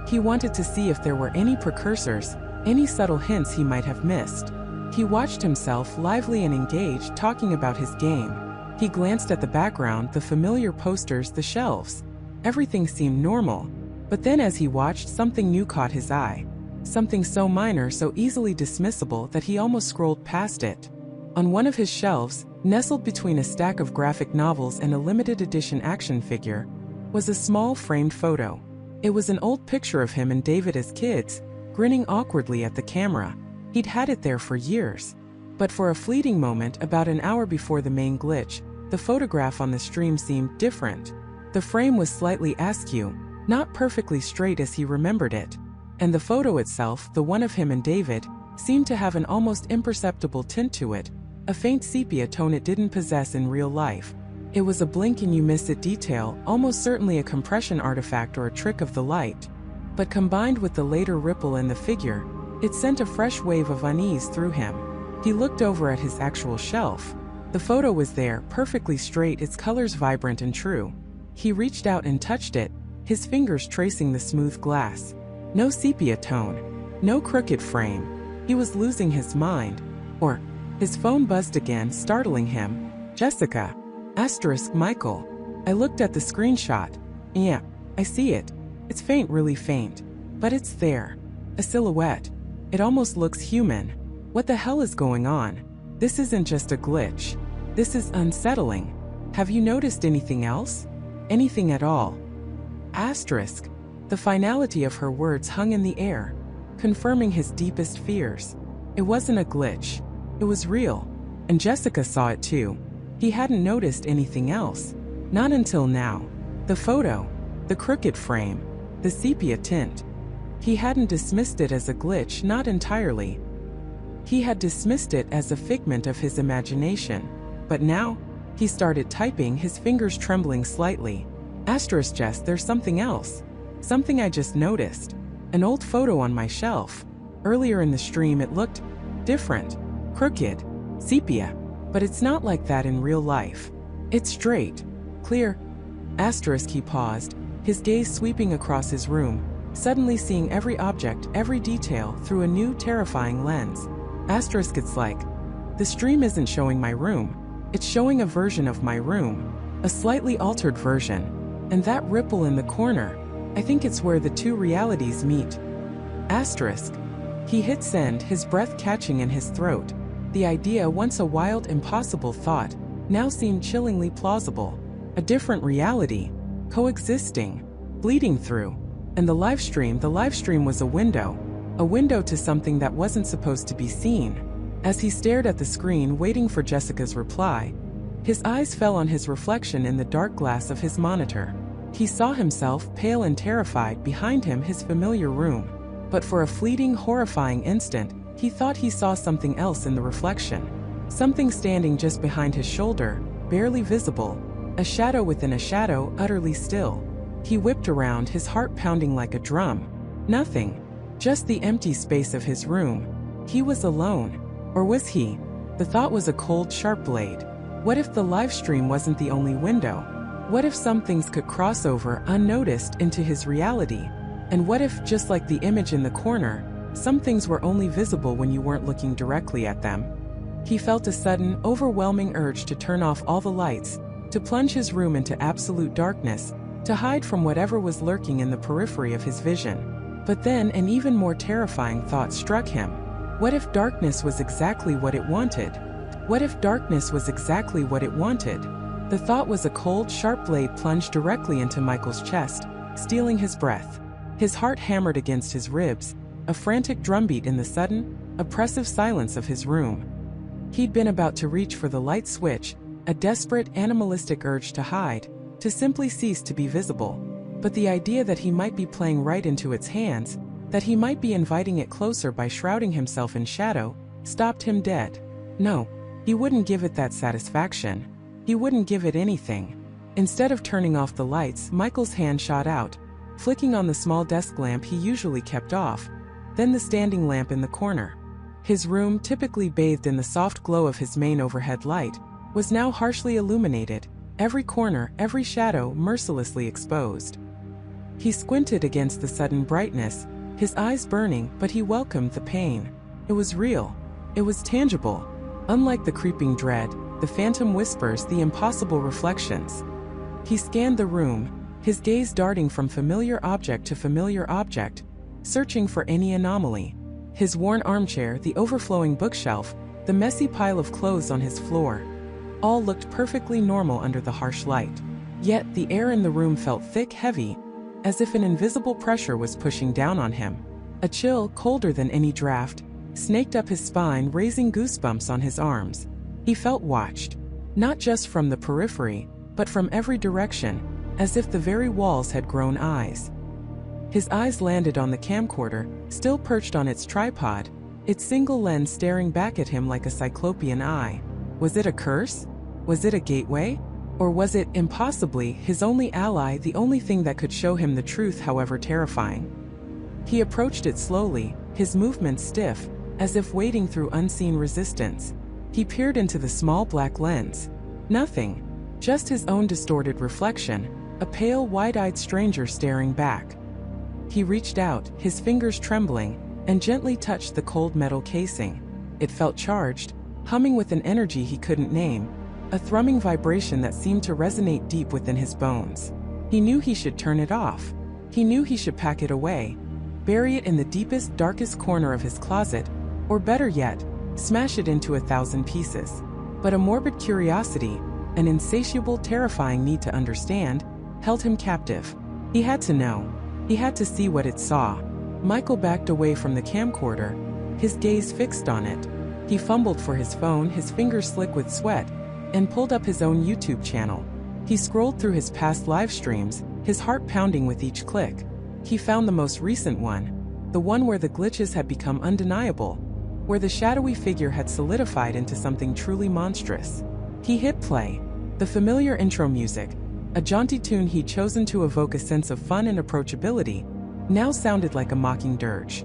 He wanted to see if there were any precursors, any subtle hints he might have missed. He watched himself, lively and engaged, talking about his game. He glanced at the background, the familiar posters, the shelves. Everything seemed normal. But then as he watched, something new caught his eye. Something so minor, so easily dismissible that he almost scrolled past it. On one of his shelves, nestled between a stack of graphic novels and a limited edition action figure, was a small framed photo. It was an old picture of him and David as kids, grinning awkwardly at the camera. He'd had it there for years. But for a fleeting moment, about an hour before the main glitch, the photograph on the stream seemed different. The frame was slightly askew, not perfectly straight as he remembered it. And the photo itself, the one of him and David, seemed to have an almost imperceptible tint to it, a faint sepia tone it didn't possess in real life. It was a blink and you miss it detail, almost certainly a compression artifact or a trick of the light. But combined with the later ripple in the figure, it sent a fresh wave of unease through him. He looked over at his actual shelf. The photo was there, perfectly straight, its colors vibrant and true. He reached out and touched it, his fingers tracing the smooth glass. No sepia tone, no crooked frame. He was losing his mind. Or, his phone buzzed again, startling him. Jessica. Michael. I looked at the screenshot. Yeah, I see it. It's faint, really faint. But it's there. A silhouette. It almost looks human. What the hell is going on? This isn't just a glitch. This is unsettling. Have you noticed anything else? Anything at all? The finality of her words hung in the air, confirming his deepest fears. It wasn't a glitch. It was real. And Jessica saw it too. He hadn't noticed anything else. Not until now. The photo, the crooked frame, the sepia tint. He hadn't dismissed it as a glitch, not entirely. He had dismissed it as a figment of his imagination. But now, he started typing, his fingers trembling slightly. Jess, there's something else. Something I just noticed. An old photo on my shelf. Earlier in the stream it looked different. Crooked. Sepia. But it's not like that in real life. It's straight. Clear. He paused, his gaze sweeping across his room, suddenly seeing every object, every detail, through a new, terrifying lens. It's like, the stream isn't showing my room. It's showing a version of my room. A slightly altered version. And that ripple in the corner, I think it's where the two realities meet. He hit send, his breath catching in his throat. The idea, once a wild, impossible thought, now seemed chillingly plausible. A different reality. Coexisting. Bleeding through. And the live stream was a window to something that wasn't supposed to be seen. As he stared at the screen, waiting for Jessica's reply, his eyes fell on his reflection in the dark glass of his monitor. He saw himself, pale and terrified, behind him, his familiar room. But for a fleeting, horrifying instant, he thought he saw something else in the reflection. Something standing just behind his shoulder, barely visible. A shadow within a shadow, utterly still. He whipped around, his heart pounding like a drum. Nothing. Just the empty space of his room. He was alone. Or was he? The thought was a cold, sharp blade. What if the live stream wasn't the only window? What if some things could cross over, unnoticed, into his reality? And what if, just like the image in the corner, some things were only visible when you weren't looking directly at them? He felt a sudden, overwhelming urge to turn off all the lights, to plunge his room into absolute darkness, to hide from whatever was lurking in the periphery of his vision. But then an even more terrifying thought struck him. What if darkness was exactly what it wanted? What if darkness was exactly what it wanted? The thought was a cold, sharp blade plunged directly into Michael's chest, stealing his breath. His heart hammered against his ribs, a frantic drumbeat in the sudden, oppressive silence of his room. He'd been about to reach for the light switch, a desperate, animalistic urge to hide, to simply cease to be visible. But the idea that he might be playing right into its hands, that he might be inviting it closer by shrouding himself in shadow, stopped him dead. No, He wouldn't give it that satisfaction. He wouldn't give it anything. Instead of turning off the lights, Michael's hand shot out, flicking on the small desk lamp he usually kept off, then the standing lamp in the corner. His room, typically bathed in the soft glow of his main overhead light, was now harshly illuminated, every corner, every shadow mercilessly exposed. He squinted against the sudden brightness, his eyes burning, but he welcomed the pain. It was real. It was tangible. Unlike the creeping dread, the phantom whispers, the impossible reflections. He scanned the room, his gaze darting from familiar object to familiar object, searching for any anomaly. His worn armchair, the overflowing bookshelf, the messy pile of clothes on his floor. All looked perfectly normal under the harsh light. Yet the air in the room felt thick, heavy, as if an invisible pressure was pushing down on him. A chill, colder than any draft, snaked up his spine, raising goosebumps on his arms. He felt watched, not just from the periphery, but from every direction, as if the very walls had grown eyes. His eyes landed on the camcorder, still perched on its tripod, its single lens staring back at him like a cyclopean eye. Was it a curse? Was it a gateway? Or was it, impossibly, his only ally, the only thing that could show him the truth, however terrifying? He approached it slowly, his movements stiff, as if wading through unseen resistance. He peered into the small black lens. Nothing. Just his own distorted reflection, a pale, wide-eyed stranger staring back. He reached out, his fingers trembling, and gently touched the cold metal casing. It felt charged, humming with an energy he couldn't name, a thrumming vibration that seemed to resonate deep within his bones. He knew he should turn it off. He knew he should pack it away, bury it in the deepest, darkest corner of his closet, or better yet, smash it into 1,000 pieces. But a morbid curiosity, an insatiable, terrifying need to understand, held him captive. He had to know. He had to see what it saw. Michael backed away from the camcorder, his gaze fixed on it. He fumbled for his phone, his fingers slick with sweat, and pulled up his own YouTube channel. He scrolled through his past live streams, his heart pounding with each click. He found the most recent one, the one where the glitches had become undeniable, where the shadowy figure had solidified into something truly monstrous. He hit play. The familiar intro music, a jaunty tune he'd chosen to evoke a sense of fun and approachability, now sounded like a mocking dirge.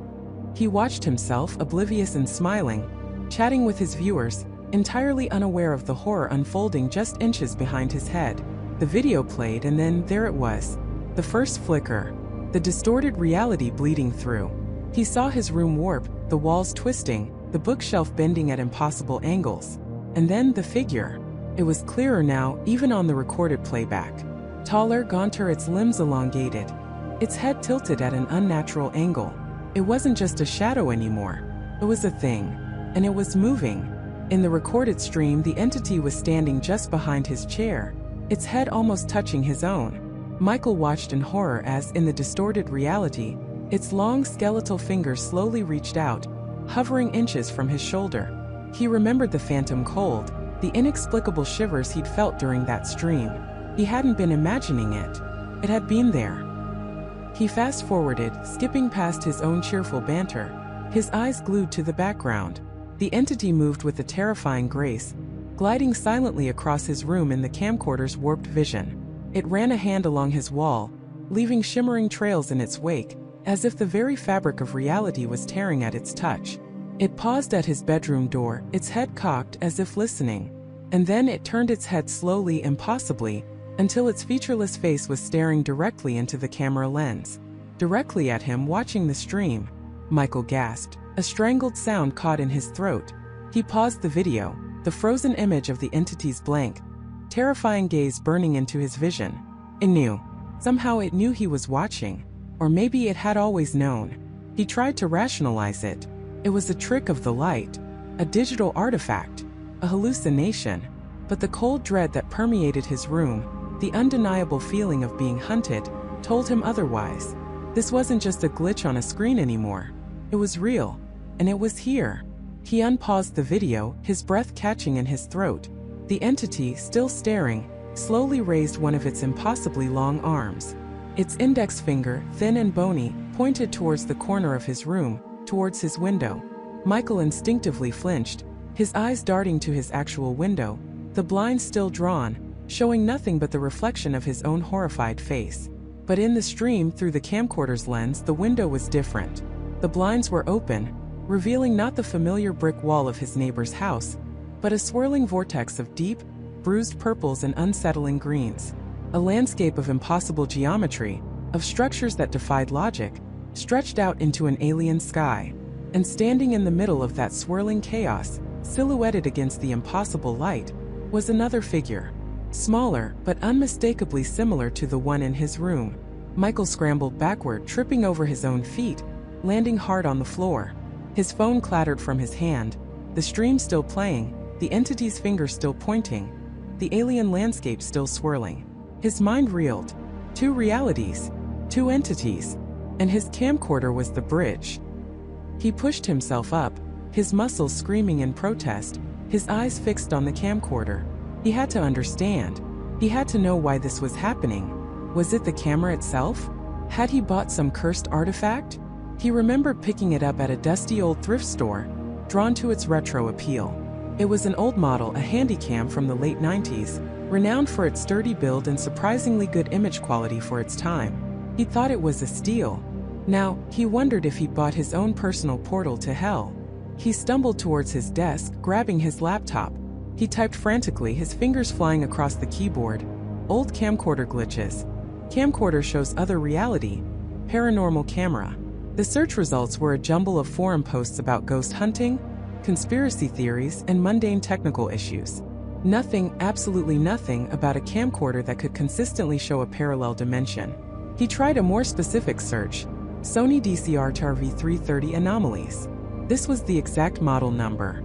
He watched himself, oblivious and smiling, chatting with his viewers, entirely unaware of the horror unfolding just inches behind his head. The video played, and then there it was. The first flicker. The distorted reality bleeding through. He saw his room warp, the walls twisting, the bookshelf bending at impossible angles. And then the figure. It was clearer now, even on the recorded playback. Taller, gaunter, its limbs elongated, its head tilted at an unnatural angle. It wasn't just a shadow anymore. It was a thing. And it was moving. In the recorded stream, the entity was standing just behind his chair, its head almost touching his own. Michael watched in horror as, in the distorted reality, its long skeletal fingers slowly reached out, hovering inches from his shoulder. He remembered the phantom cold, the inexplicable shivers he'd felt during that stream. He hadn't been imagining it. It had been there. He fast-forwarded, skipping past his own cheerful banter, his eyes glued to the background. The entity moved with a terrifying grace, gliding silently across his room in the camcorder's warped vision. It ran a hand along his wall, leaving shimmering trails in its wake, as if the very fabric of reality was tearing at its touch. It paused at his bedroom door, its head cocked as if listening. And then it turned its head slowly, impossibly, until its featureless face was staring directly into the camera lens. Directly at him, watching the stream. Michael gasped. A strangled sound caught in his throat. He paused the video, the frozen image of the entity's blank, terrifying gaze burning into his vision. It knew. Somehow it knew he was watching. Or maybe it had always known. He tried to rationalize it. It was a trick of the light, a digital artifact, a hallucination. But the cold dread that permeated his room, the undeniable feeling of being hunted, told him otherwise. This wasn't just a glitch on a screen anymore. It was real, and it was here. He unpaused the video, his breath catching in his throat. The entity, still staring, slowly raised one of its impossibly long arms. Its index finger, thin and bony, pointed towards the corner of his room, towards his window. Michael instinctively flinched, his eyes darting to his actual window, the blinds still drawn, showing nothing but the reflection of his own horrified face. But in the stream through the camcorder's lens, the window was different. The blinds were open, revealing not the familiar brick wall of his neighbor's house, but a swirling vortex of deep, bruised purples and unsettling greens. A landscape of impossible geometry, of structures that defied logic, stretched out into an alien sky. And standing in the middle of that swirling chaos, silhouetted against the impossible light, was another figure. Smaller, but unmistakably similar to the one in his room. Michael scrambled backward, tripping over his own feet, landing hard on the floor. His phone clattered from his hand, the stream still playing, the entity's finger still pointing, the alien landscape still swirling. His mind reeled. Two realities, two entities, and his camcorder was the bridge. He pushed himself up, his muscles screaming in protest, his eyes fixed on the camcorder. He had to understand. He had to know why this was happening. Was it the camera itself? Had he bought some cursed artifact? He remembered picking it up at a dusty old thrift store, drawn to its retro appeal. It was an old model, a Handycam from the late 90s, renowned for its sturdy build and surprisingly good image quality for its time. He thought it was a steal. Now, he wondered if he bought his own personal portal to hell. He stumbled towards his desk, grabbing his laptop. He typed frantically, his fingers flying across the keyboard. Old camcorder glitches. Camcorder shows other reality. Paranormal camera. The search results were a jumble of forum posts about ghost hunting, conspiracy theories, and mundane technical issues. Nothing, absolutely nothing, about a camcorder that could consistently show a parallel dimension. He tried a more specific search. Sony DCR TAR-V330 anomalies. This was the exact model number.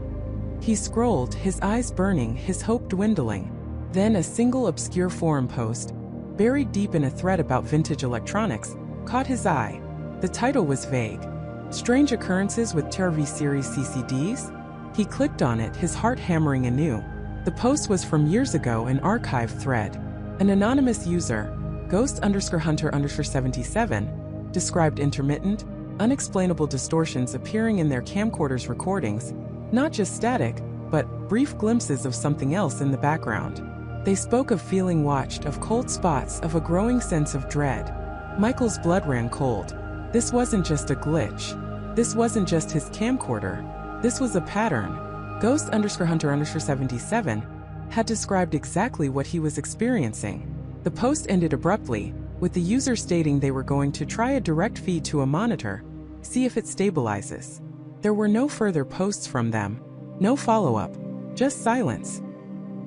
He scrolled, his eyes burning, his hope dwindling. Then a single obscure forum post, buried deep in a thread about vintage electronics, caught his eye. The title was vague. Strange occurrences with TAR-V series CCDs? He clicked on it, his heart hammering anew. The post was from years ago, an archive thread. An anonymous user, Ghost_Hunter_77, described intermittent, unexplainable distortions appearing in their camcorder's recordings, not just static, but brief glimpses of something else in the background. They spoke of feeling watched, of cold spots, of a growing sense of dread. Michael's blood ran cold. This wasn't just a glitch. This wasn't just his camcorder. This was a pattern. Ghost_Hunter_77 had described exactly what he was experiencing. The post ended abruptly, with the user stating they were going to try a direct feed to a monitor, see if it stabilizes. There were no further posts from them, no follow-up, just silence.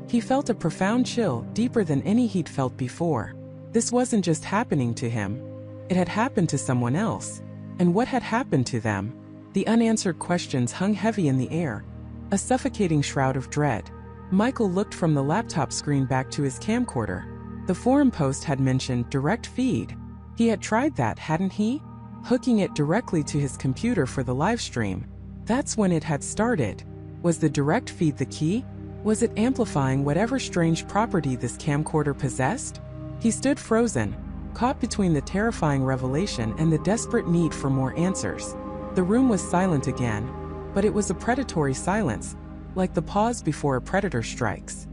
He felt a profound chill, deeper than any he'd felt before. This wasn't just happening to him. It had happened to someone else. And what had happened to them? The unanswered questions hung heavy in the air, a suffocating shroud of dread. Michael looked from the laptop screen back to his camcorder. The forum post had mentioned direct feed. He had tried that, hadn't he? Hooking it directly to his computer for the live stream. That's when it had started. Was the direct feed the key? Was it amplifying whatever strange property this camcorder possessed? He stood frozen, caught between the terrifying revelation and the desperate need for more answers. The room was silent again, but it was a predatory silence, like the pause before a predator strikes.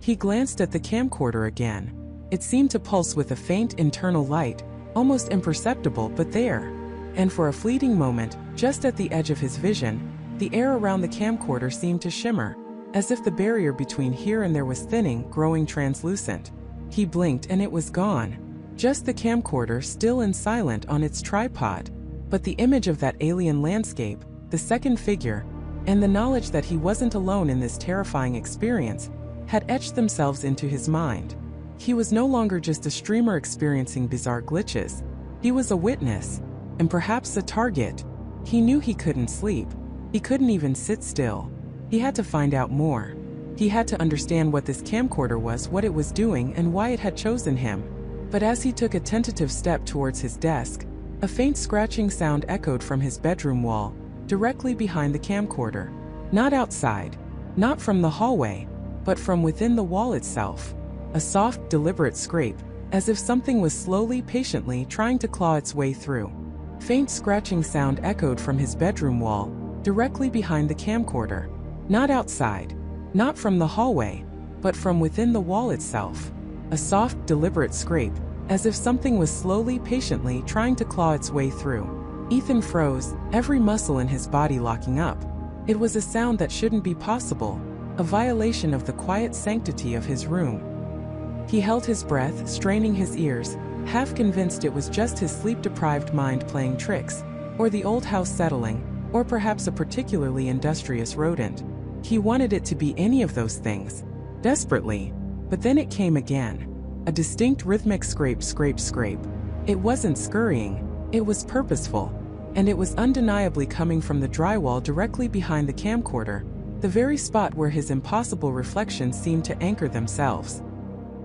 He glanced at the camcorder again. It seemed to pulse with a faint internal light, almost imperceptible but there. And for a fleeting moment, just at the edge of his vision, the air around the camcorder seemed to shimmer, as if the barrier between here and there was thinning, growing translucent. He blinked and it was gone. Just the camcorder, still and silent on its tripod. But the image of that alien landscape, the second figure, and the knowledge that he wasn't alone in this terrifying experience, had etched themselves into his mind. He was no longer just a streamer experiencing bizarre glitches. He was a witness, and perhaps a target. He knew he couldn't sleep. He couldn't even sit still. He had to find out more. He had to understand what this camcorder was, what it was doing, and why it had chosen him. But as he took a tentative step towards his desk, a faint scratching sound echoed from his bedroom wall, directly behind the camcorder. Not outside, not from the hallway, but from within the wall itself. A soft, deliberate scrape, as if something was slowly, patiently trying to claw its way through. Faint scratching sound echoed from his bedroom wall, directly behind the camcorder. Not outside, not from the hallway, but from within the wall itself. A soft, deliberate scrape, as if something was slowly, patiently trying to claw its way through. Ethan froze, every muscle in his body locking up. It was a sound that shouldn't be possible, a violation of the quiet sanctity of his room. He held his breath, straining his ears, half convinced it was just his sleep-deprived mind playing tricks, or the old house settling, or perhaps a particularly industrious rodent. He wanted it to be any of those things, desperately, but then it came again. A distinct rhythmic scrape, scrape, scrape. It wasn't scurrying, it was purposeful, and it was undeniably coming from the drywall directly behind the camcorder, the very spot where his impossible reflections seemed to anchor themselves.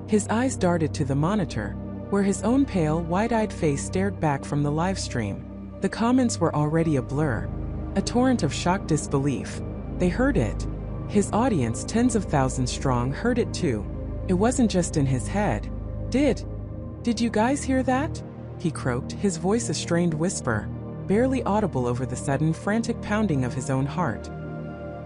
His eyes darted to the monitor, where his own pale, wide-eyed face stared back from the live stream. The comments were already a blur, a torrent of shocked disbelief. They heard it. His audience, tens of thousands strong, heard it too. It wasn't just in his head. Did you guys hear that? He croaked, his voice a strained whisper, barely audible over the sudden frantic pounding of his own heart.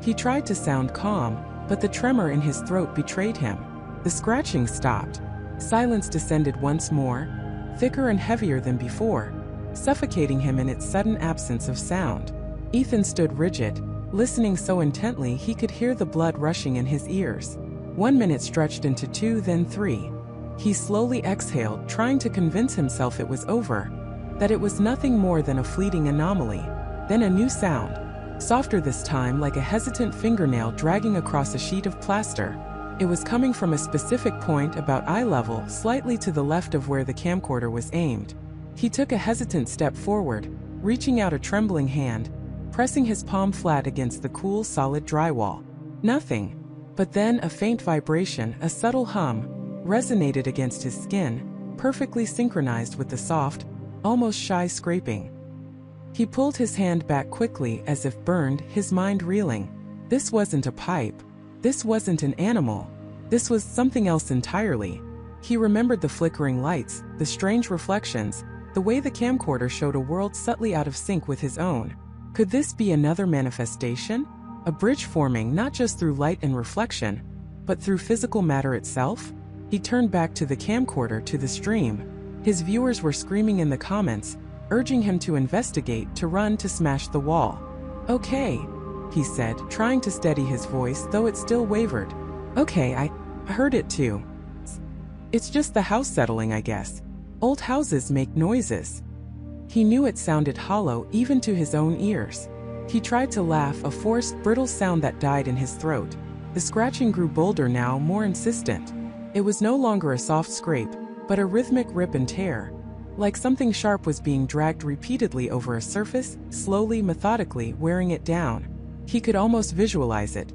He tried to sound calm, but the tremor in his throat betrayed him. The scratching stopped. Silence descended once more, thicker and heavier than before, suffocating him in its sudden absence of sound. Ethan stood rigid, listening so intently he could hear the blood rushing in his ears. 1 minute stretched into 2, then 3. He slowly exhaled, trying to convince himself it was over, that it was nothing more than a fleeting anomaly. Then a new sound, softer this time, like a hesitant fingernail dragging across a sheet of plaster. It was coming from a specific point about eye level, slightly to the left of where the camcorder was aimed. He took a hesitant step forward, reaching out a trembling hand, pressing his palm flat against the cool, solid drywall. Nothing. But then a faint vibration, a subtle hum, resonated against his skin, perfectly synchronized with the soft, almost shy scraping. He pulled his hand back quickly, as if burned, his mind reeling. This wasn't a pipe. This wasn't an animal. This was something else entirely. He remembered the flickering lights, the strange reflections, the way the camcorder showed a world subtly out of sync with his own. Could this be another manifestation? A bridge forming not just through light and reflection, but through physical matter itself? He turned back to the camcorder, to the stream. His viewers were screaming in the comments, urging him to investigate, to run, to smash the wall. "Okay," he said, trying to steady his voice, though it still wavered. "Okay, I heard it too. It's just the house settling, I guess. Old houses make noises." He knew it sounded hollow, even to his own ears. He tried to laugh, a forced, brittle sound that died in his throat. The scratching grew bolder now, more insistent. It was no longer a soft scrape, but a rhythmic rip and tear. Like something sharp was being dragged repeatedly over a surface, slowly, methodically, wearing it down. He could almost visualize it.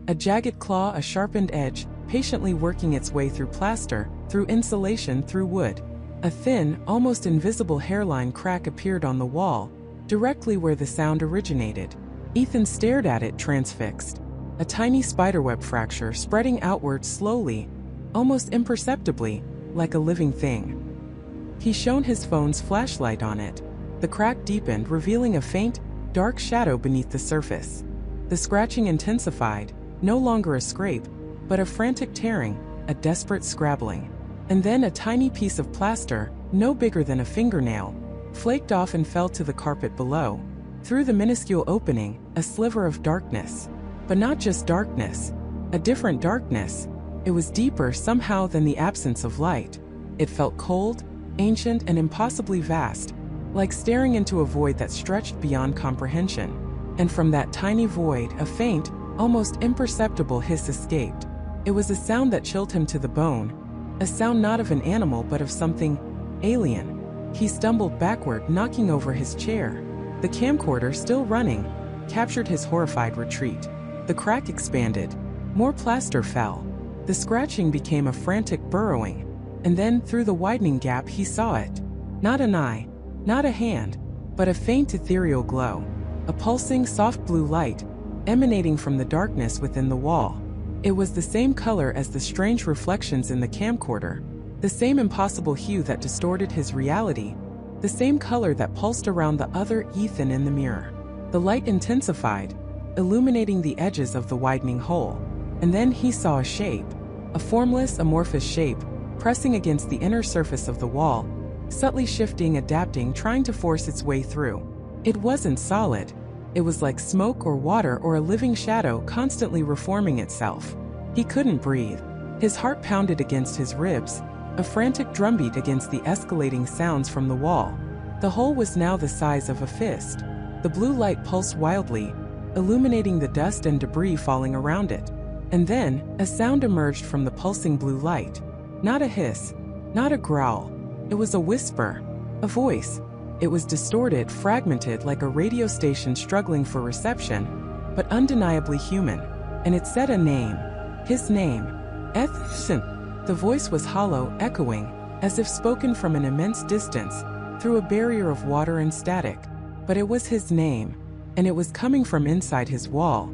A jagged claw, a sharpened edge, patiently working its way through plaster, through insulation, through wood. A thin, almost invisible hairline crack appeared on the wall, directly where the sound originated. Ethan stared at it, transfixed. A tiny spiderweb fracture spreading outward slowly, almost imperceptibly, like a living thing. He shone his phone's flashlight on it. The crack deepened, revealing a faint, dark shadow beneath the surface. The scratching intensified, no longer a scrape, but a frantic tearing, a desperate scrabbling. And then a tiny piece of plaster, no bigger than a fingernail, flaked off and fell to the carpet below. Through the minuscule opening, a sliver of darkness. But not just darkness, a different darkness. It was deeper somehow than the absence of light. It felt cold, ancient, and impossibly vast, like staring into a void that stretched beyond comprehension. And from that tiny void, a faint, almost imperceptible hiss escaped. It was a sound that chilled him to the bone, a sound not of an animal but of something alien. He stumbled backward, knocking over his chair. The camcorder, still running, captured his horrified retreat. The crack expanded. More plaster fell. The scratching became a frantic burrowing. And then, through the widening gap, he saw it. Not an eye, not a hand, but a faint ethereal glow. A pulsing, soft blue light, emanating from the darkness within the wall. It was the same color as the strange reflections in the camcorder, the same impossible hue that distorted his reality, the same color that pulsed around the other Ethan in the mirror. The light intensified, illuminating the edges of the widening hole. And then he saw a shape, a formless, amorphous shape, pressing against the inner surface of the wall, subtly shifting, adapting, trying to force its way through. It wasn't solid. It was like smoke or water or a living shadow constantly reforming itself. He couldn't breathe. His heart pounded against his ribs, a frantic drumbeat against the escalating sounds from the wall. The hole was now the size of a fist. The blue light pulsed wildly, illuminating the dust and debris falling around it. And then, a sound emerged from the pulsing blue light. Not a hiss, not a growl. It was a whisper, a voice. It was distorted, fragmented like a radio station struggling for reception, but undeniably human. And it said a name. His name. Ethan. The voice was hollow, echoing, as if spoken from an immense distance, through a barrier of water and static. But it was his name, and it was coming from inside his wall.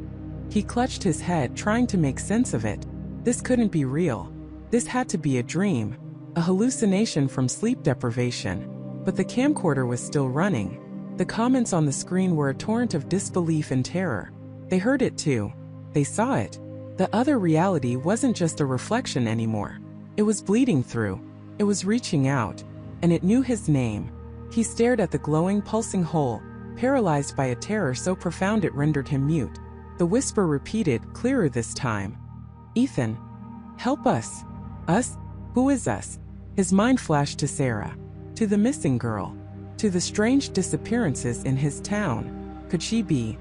He clutched his head, trying to make sense of it. This couldn't be real. This had to be a dream, a hallucination from sleep deprivation. But the camcorder was still running. The comments on the screen were a torrent of disbelief and terror. They heard it too. They saw it. The other reality wasn't just a reflection anymore. It was bleeding through. It was reaching out. And it knew his name. He stared at the glowing, pulsing hole, paralyzed by a terror so profound it rendered him mute. The whisper repeated, clearer this time. Ethan. Help us. Us? Who is us? His mind flashed to Sarah. To the missing girl. To the strange disappearances in his town. Could she be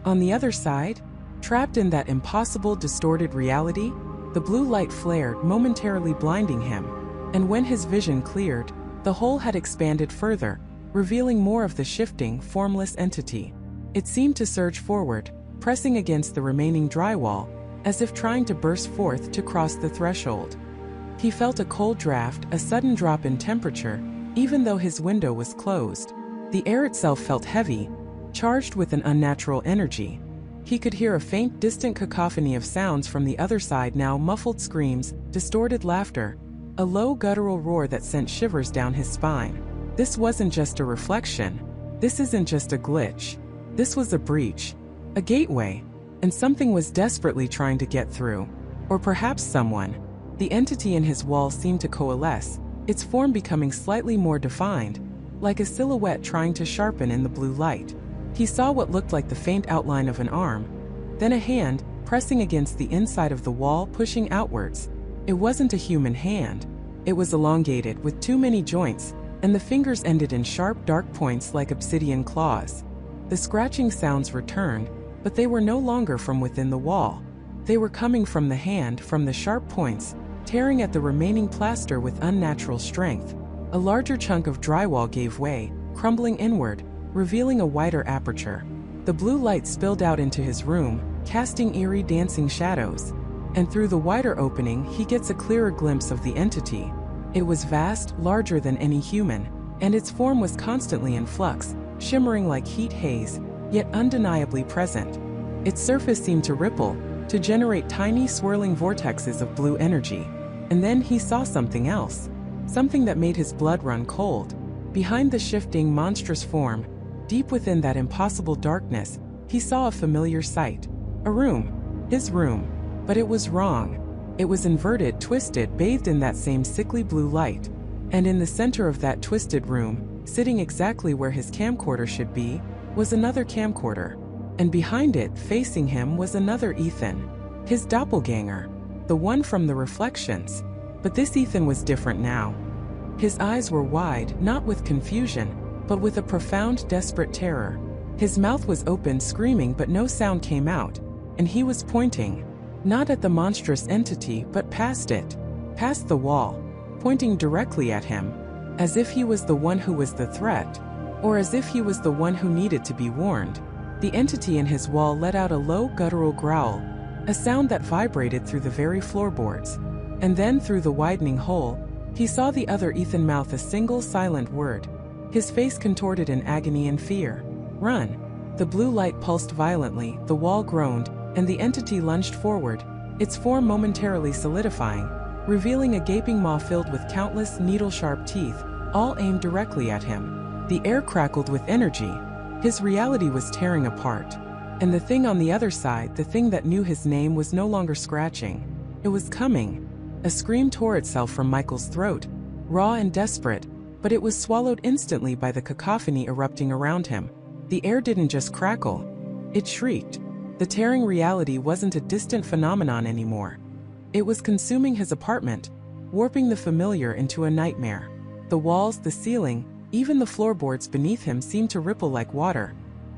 on the other side? Trapped in that impossible, distorted reality? The blue light flared, momentarily blinding him. And when his vision cleared, the hole had expanded further, revealing more of the shifting, formless entity. It seemed to surge forward, pressing against the remaining drywall, as if trying to burst forth to cross the threshold. He felt a cold draft, a sudden drop in temperature, even though his window was closed. The air itself felt heavy, charged with an unnatural energy. He could hear a faint, distant cacophony of sounds from the other side now, muffled screams, distorted laughter, a low guttural roar that sent shivers down his spine. This wasn't just a reflection. This isn't just a glitch. This was a breach, a gateway, and something was desperately trying to get through. Or perhaps someone. The entity in his wall seemed to coalesce, its form becoming slightly more defined, like a silhouette trying to sharpen in the blue light. He saw what looked like the faint outline of an arm, then a hand, pressing against the inside of the wall, pushing outwards. It wasn't a human hand. It was elongated, with too many joints, and the fingers ended in sharp, dark points like obsidian claws. The scratching sounds returned, but they were no longer from within the wall. They were coming from the hand, from the sharp points, tearing at the remaining plaster with unnatural strength. A larger chunk of drywall gave way, crumbling inward, revealing a wider aperture. The blue light spilled out into his room, casting eerie, dancing shadows. And through the wider opening, he gets a clearer glimpse of the entity. It was vast, larger than any human, and its form was constantly in flux, shimmering like heat haze, yet undeniably present. Its surface seemed to ripple, to generate tiny, swirling vortexes of blue energy. And then he saw something else. Something that made his blood run cold. Behind the shifting, monstrous form, deep within that impossible darkness, he saw a familiar sight. A room. His room. But it was wrong. It was inverted, twisted, bathed in that same sickly blue light. And in the center of that twisted room, sitting exactly where his camcorder should be, was another camcorder. And behind it, facing him, was another Ethan. His doppelganger. The one from the reflections. But this Ethan was different now. His eyes were wide, not with confusion, but with a profound, desperate terror. His mouth was open, screaming, but no sound came out. And he was pointing. Not at the monstrous entity, but past it. Past the wall. Pointing directly at him. As if he was the one who was the threat. Or as if he was the one who needed to be warned. The entity in his wall let out a low, guttural growl. A sound that vibrated through the very floorboards. And then through the widening hole, he saw the other Ethan mouth a single silent word. His face contorted in agony and fear. Run. The blue light pulsed violently, the wall groaned, and the entity lunged forward, its form momentarily solidifying, revealing a gaping maw filled with countless needle-sharp teeth, all aimed directly at him. The air crackled with energy. His reality was tearing apart. And the thing on the other side, the thing that knew his name, was no longer scratching. It was coming. A scream tore itself from Michael's throat, raw and desperate, but it was swallowed instantly by the cacophony erupting around him. The air didn't just crackle, it shrieked. The tearing reality wasn't a distant phenomenon anymore. It was consuming his apartment, warping the familiar into a nightmare. The walls, the ceiling, even the floorboards beneath him seemed to ripple like water,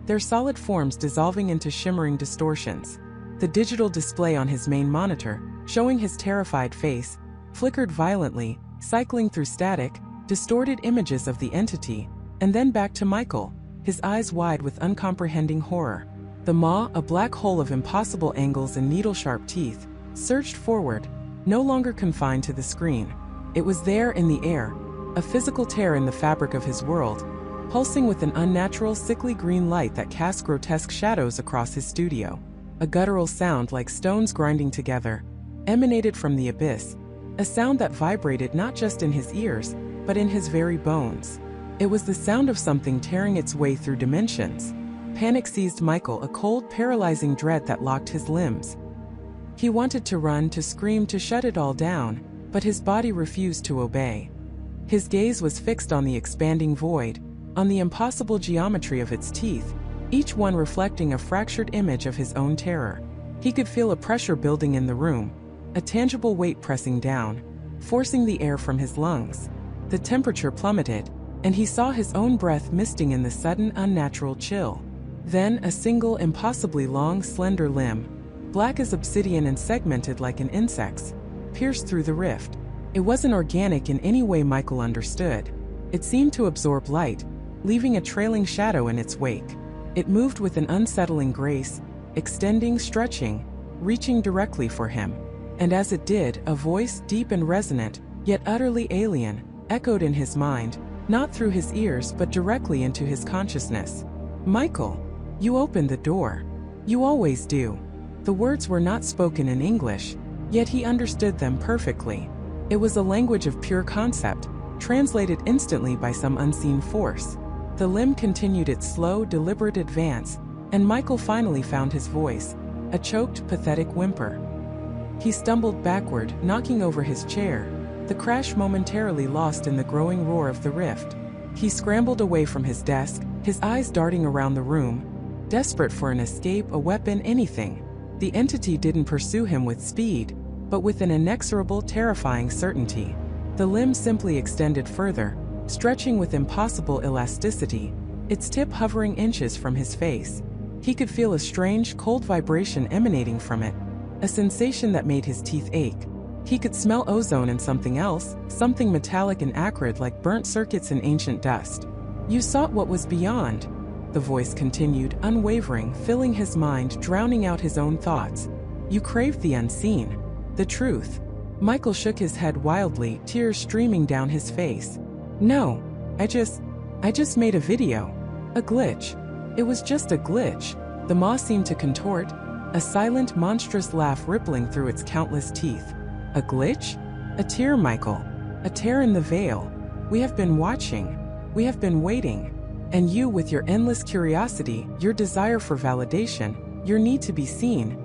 their solid forms dissolving into shimmering distortions. The digital display on his main monitor, showing his terrified face, flickered violently, cycling through static, distorted images of the entity, and then back to Michael, his eyes wide with uncomprehending horror. The maw, a black hole of impossible angles and needle-sharp teeth, surged forward, no longer confined to the screen. It was there in the air, a physical tear in the fabric of his world, pulsing with an unnatural, sickly green light that cast grotesque shadows across his studio. A guttural sound like stones grinding together emanated from the abyss, a sound that vibrated not just in his ears, but in his very bones. It was the sound of something tearing its way through dimensions. Panic seized Michael, a cold, paralyzing dread that locked his limbs. He wanted to run, to scream, to shut it all down, but his body refused to obey. His gaze was fixed on the expanding void, on the impossible geometry of its teeth, each one reflecting a fractured image of his own terror. He could feel a pressure building in the room, a tangible weight pressing down, forcing the air from his lungs. The temperature plummeted, and he saw his own breath misting in the sudden, unnatural chill. Then a single, impossibly long, slender limb, black as obsidian and segmented like an insect's, pierced through the rift. It wasn't organic in any way Michael understood. It seemed to absorb light, leaving a trailing shadow in its wake. It moved with an unsettling grace, extending, stretching, reaching directly for him. And as it did, a voice, deep and resonant, yet utterly alien, echoed in his mind, not through his ears but directly into his consciousness. "Michael, you opened the door. You always do." The words were not spoken in English, yet he understood them perfectly. It was a language of pure concept, translated instantly by some unseen force. The limb continued its slow, deliberate advance, and Michael finally found his voice, a choked, pathetic whimper. He stumbled backward, knocking over his chair, the crash momentarily lost in the growing roar of the rift. He scrambled away from his desk, his eyes darting around the room, desperate for an escape, a weapon, anything. The entity didn't pursue him with speed, but with an inexorable, terrifying certainty. The limb simply extended further, stretching with impossible elasticity, its tip hovering inches from his face. He could feel a strange, cold vibration emanating from it, a sensation that made his teeth ache. He could smell ozone and something else, something metallic and acrid like burnt circuits and ancient dust. "You sought what was beyond," the voice continued, unwavering, filling his mind, drowning out his own thoughts. "You craved the unseen, the truth." Michael shook his head wildly, tears streaming down his face. "No, I just made a video. A glitch. It was just a glitch." The maw seemed to contort, a silent, monstrous laugh rippling through its countless teeth. "A glitch? A tear, Michael. A tear in the veil. We have been watching. We have been waiting. And you, with your endless curiosity, your desire for validation, your need to be seen,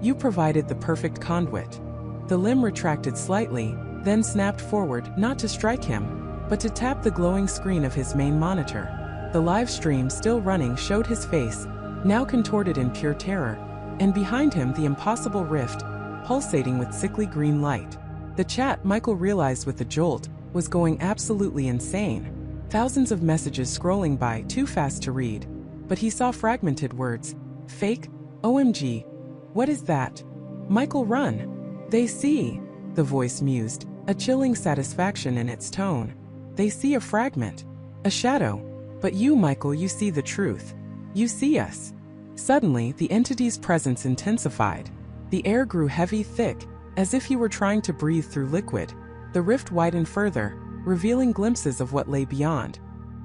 you provided the perfect conduit." The limb retracted slightly, then snapped forward, not to strike him, but to tap the glowing screen of his main monitor. The live stream, still running, showed his face, now contorted in pure terror, and behind him the impossible rift, pulsating with sickly green light. The chat, Michael realized with a jolt, was going absolutely insane. Thousands of messages scrolling by, too fast to read. But he saw fragmented words. "Fake? OMG. What is that? Michael, run. They see," the voice mused, a chilling satisfaction in its tone. "They see a fragment. A shadow. But you, Michael, you see the truth. You see us." Suddenly, the entity's presence intensified. The air grew heavy, thick, as if he were trying to breathe through liquid. The rift widened further, revealing glimpses of what lay beyond.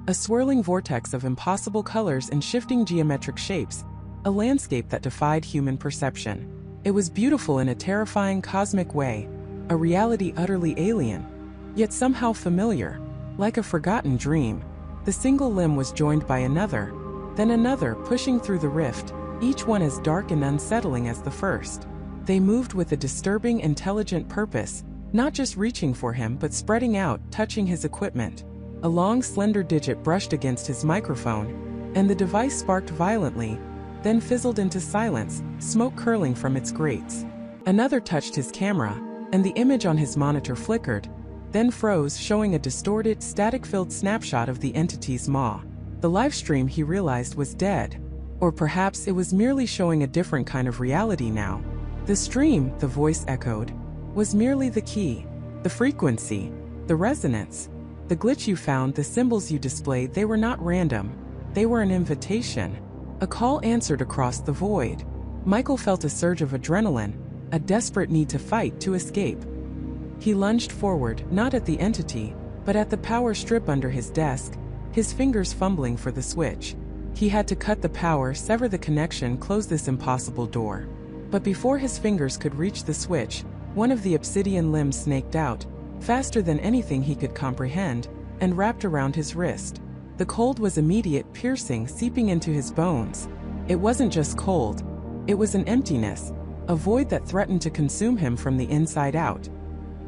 A swirling vortex of impossible colors and shifting geometric shapes, a landscape that defied human perception. It was beautiful in a terrifying cosmic way, a reality utterly alien, yet somehow familiar, like a forgotten dream. The single limb was joined by another, then another, pushing through the rift, each one as dark and unsettling as the first. They moved with a disturbing, intelligent purpose, not just reaching for him but spreading out, touching his equipment. A long, slender digit brushed against his microphone, and the device sparked violently, then fizzled into silence, smoke curling from its grates. Another touched his camera, and the image on his monitor flickered, then froze, showing a distorted, static-filled snapshot of the entity's maw. The live stream, he realized, was dead. Or perhaps it was merely showing a different kind of reality now. The stream, the voice echoed, was merely the key. The frequency, the resonance, the glitch you found, the symbols you displayed, they were not random. They were an invitation. A call answered across the void. Michael felt a surge of adrenaline, a desperate need to fight, to escape. He lunged forward, not at the entity, but at the power strip under his desk, his fingers fumbling for the switch. He had to cut the power, sever the connection, close this impossible door. But before his fingers could reach the switch, one of the obsidian limbs snaked out, faster than anything he could comprehend, and wrapped around his wrist. The cold was immediate, piercing, seeping into his bones. It wasn't just cold. It was an emptiness, a void that threatened to consume him from the inside out.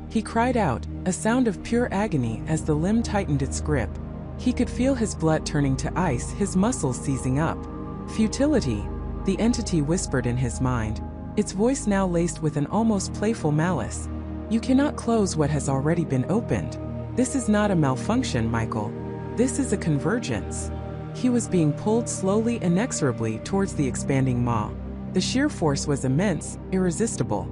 He cried out, a sound of pure agony as the limb tightened its grip. He could feel his blood turning to ice, his muscles seizing up. Futility, the entity whispered in his mind, its voice now laced with an almost playful malice. You cannot close what has already been opened. This is not a malfunction, Michael. This is a convergence. He was being pulled slowly, inexorably towards the expanding maw. The sheer force was immense, irresistible.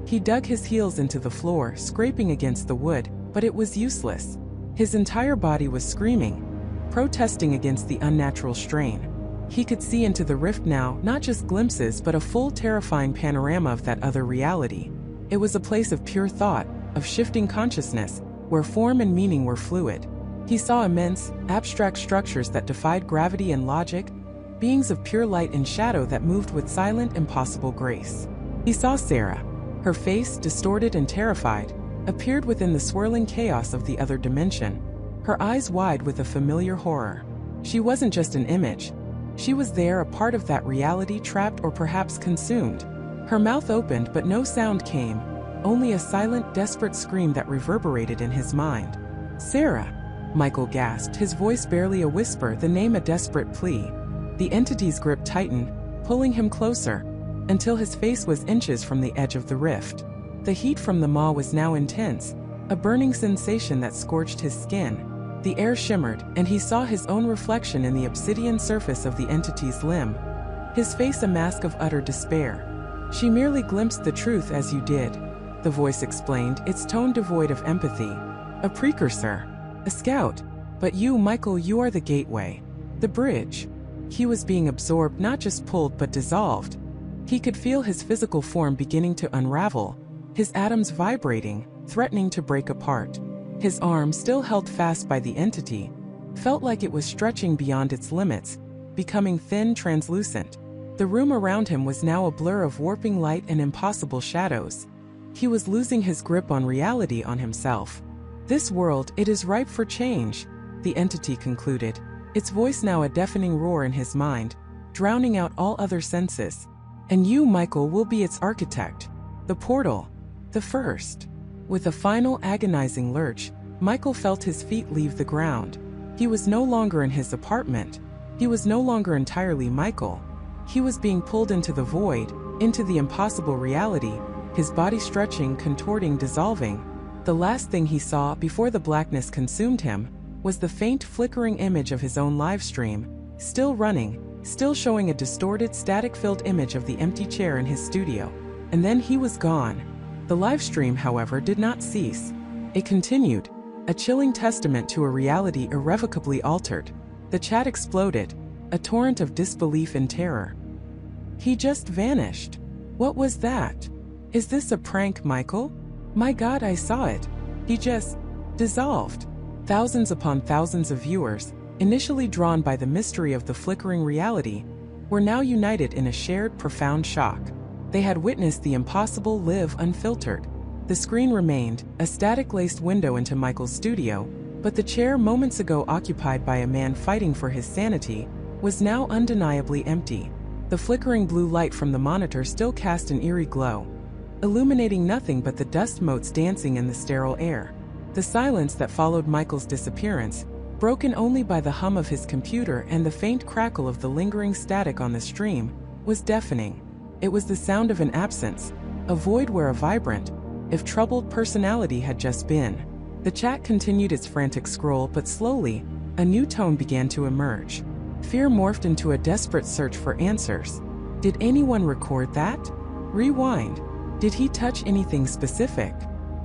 He dug his heels into the floor, scraping against the wood, but it was useless. His entire body was screaming, protesting against the unnatural strain. He could see into the rift now, not just glimpses but a full, terrifying panorama of that other reality. It was a place of pure thought, of shifting consciousness, where form and meaning were fluid. He saw immense, abstract structures that defied gravity and logic, beings of pure light and shadow that moved with silent, impossible grace. He saw Sarah. Her face, distorted and terrified, appeared within the swirling chaos of the other dimension, her eyes wide with a familiar horror. She wasn't just an image. She was there, a part of that reality, trapped or perhaps consumed. Her mouth opened but no sound came, only a silent, desperate scream that reverberated in his mind. Sarah, Michael gasped, his voice barely a whisper, the name a desperate plea. The entity's grip tightened, pulling him closer, until his face was inches from the edge of the rift. The heat from the maw was now intense, a burning sensation that scorched his skin. The air shimmered, and he saw his own reflection in the obsidian surface of the entity's limb, his face a mask of utter despair. She merely glimpsed the truth as you did, the voice explained, its tone devoid of empathy. A precursor, a scout, but you, Michael, you are the gateway, the bridge. He was being absorbed, not just pulled but dissolved. He could feel his physical form beginning to unravel, his atoms vibrating, threatening to break apart. His arm, still held fast by the entity, felt like it was stretching beyond its limits, becoming thin, translucent. The room around him was now a blur of warping light and impossible shadows. He was losing his grip on reality, on himself. This world, it is ripe for change, the entity concluded, its voice now a deafening roar in his mind, drowning out all other senses. And you, Michael, will be its architect. The portal. The first. With a final agonizing lurch, Michael felt his feet leave the ground. He was no longer in his apartment. He was no longer entirely Michael. He was being pulled into the void, into the impossible reality, his body stretching, contorting, dissolving. The last thing he saw before the blackness consumed him was the faint, flickering image of his own live stream, still running, still showing a distorted, static-filled image of the empty chair in his studio. And then he was gone. The live stream, however, did not cease. It continued, a chilling testament to a reality irrevocably altered. The chat exploded, a torrent of disbelief and terror. He just vanished. What was that? Is this a prank, Michael? My God, I saw it. He just dissolved. Thousands upon thousands of viewers, initially drawn by the mystery of the flickering reality, were now united in a shared, profound shock. They had witnessed the impossible live unfiltered. The screen remained, a static-laced window into Michael's studio, but the chair moments ago occupied by a man fighting for his sanity was now undeniably empty. The flickering blue light from the monitor still cast an eerie glow, illuminating nothing but the dust motes dancing in the sterile air. The silence that followed Michael's disappearance, broken only by the hum of his computer and the faint crackle of the lingering static on the stream, was deafening. It was the sound of an absence, a void where a vibrant, if troubled personality had just been. The chat continued its frantic scroll, but slowly, a new tone began to emerge. Fear morphed into a desperate search for answers. Did anyone record that? Rewind. Did he touch anything specific?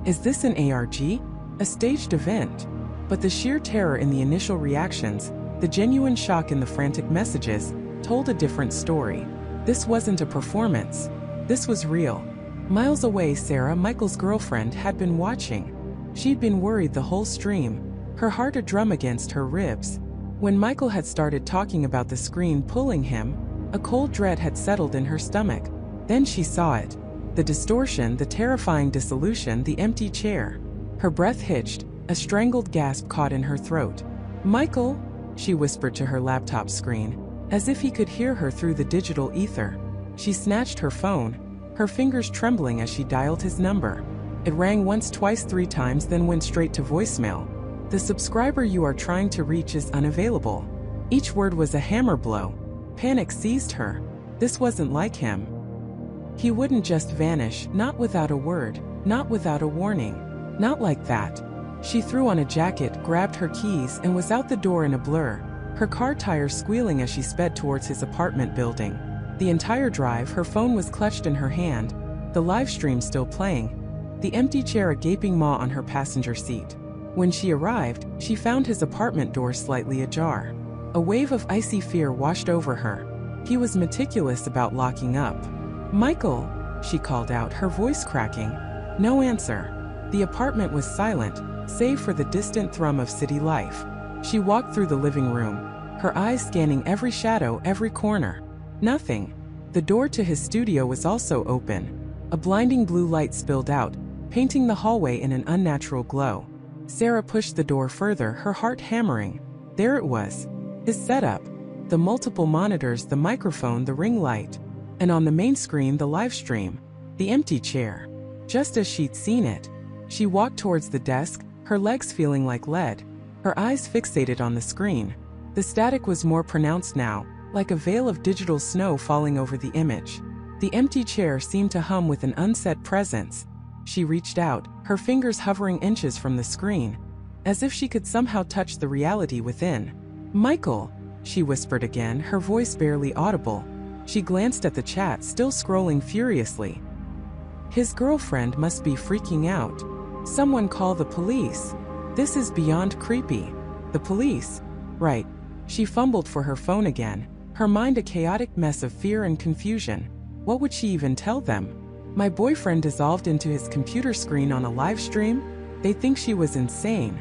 Is this an ARG? A staged event? But the sheer terror in the initial reactions, the genuine shock in the frantic messages, told a different story. This wasn't a performance. This was real. Miles away, Sarah, Michael's girlfriend, had been watching. She'd been worried the whole stream, her heart a drum against her ribs. When Michael had started talking about the screen pulling him, a cold dread had settled in her stomach. Then she saw it. The distortion, the terrifying dissolution, the empty chair. Her breath hitched, a strangled gasp caught in her throat. "Michael," she whispered to her laptop screen, as if he could hear her through the digital ether. She snatched her phone, her fingers trembling as she dialed his number. It rang once, twice, 3 times, then went straight to voicemail. "The subscriber you are trying to reach is unavailable." Each word was a hammer blow. Panic seized her. This wasn't like him. He wouldn't just vanish, not without a word, not without a warning. Not like that. She threw on a jacket, grabbed her keys, and was out the door in a blur, her car tires squealing as she sped towards his apartment building. The entire drive, her phone was clutched in her hand, the live stream still playing, the empty chair a gaping maw on her passenger seat. When she arrived, she found his apartment door slightly ajar. A wave of icy fear washed over her. He was meticulous about locking up. "Michael," she called out, her voice cracking. No answer. The apartment was silent, save for the distant thrum of city life. She walked through the living room, her eyes scanning every shadow, every corner. Nothing. The door to his studio was also open. A blinding blue light spilled out, painting the hallway in an unnatural glow. Sarah pushed the door further, her heart hammering. There it was. His setup. The multiple monitors, the microphone, the ring light. And on the main screen, the live stream. The empty chair. Just as she'd seen it. She walked towards the desk, her legs feeling like lead, her eyes fixated on the screen. The static was more pronounced now, like a veil of digital snow falling over the image. The empty chair seemed to hum with an unsaid presence. She reached out, her fingers hovering inches from the screen, as if she could somehow touch the reality within. "Michael," she whispered again, her voice barely audible. She glanced at the chat, still scrolling furiously. His girlfriend must be freaking out. Someone call the police. This is beyond creepy. The police? Right. She fumbled for her phone again, her mind a chaotic mess of fear and confusion. What would she even tell them? My boyfriend dissolved into his computer screen on a live stream? They think she was insane.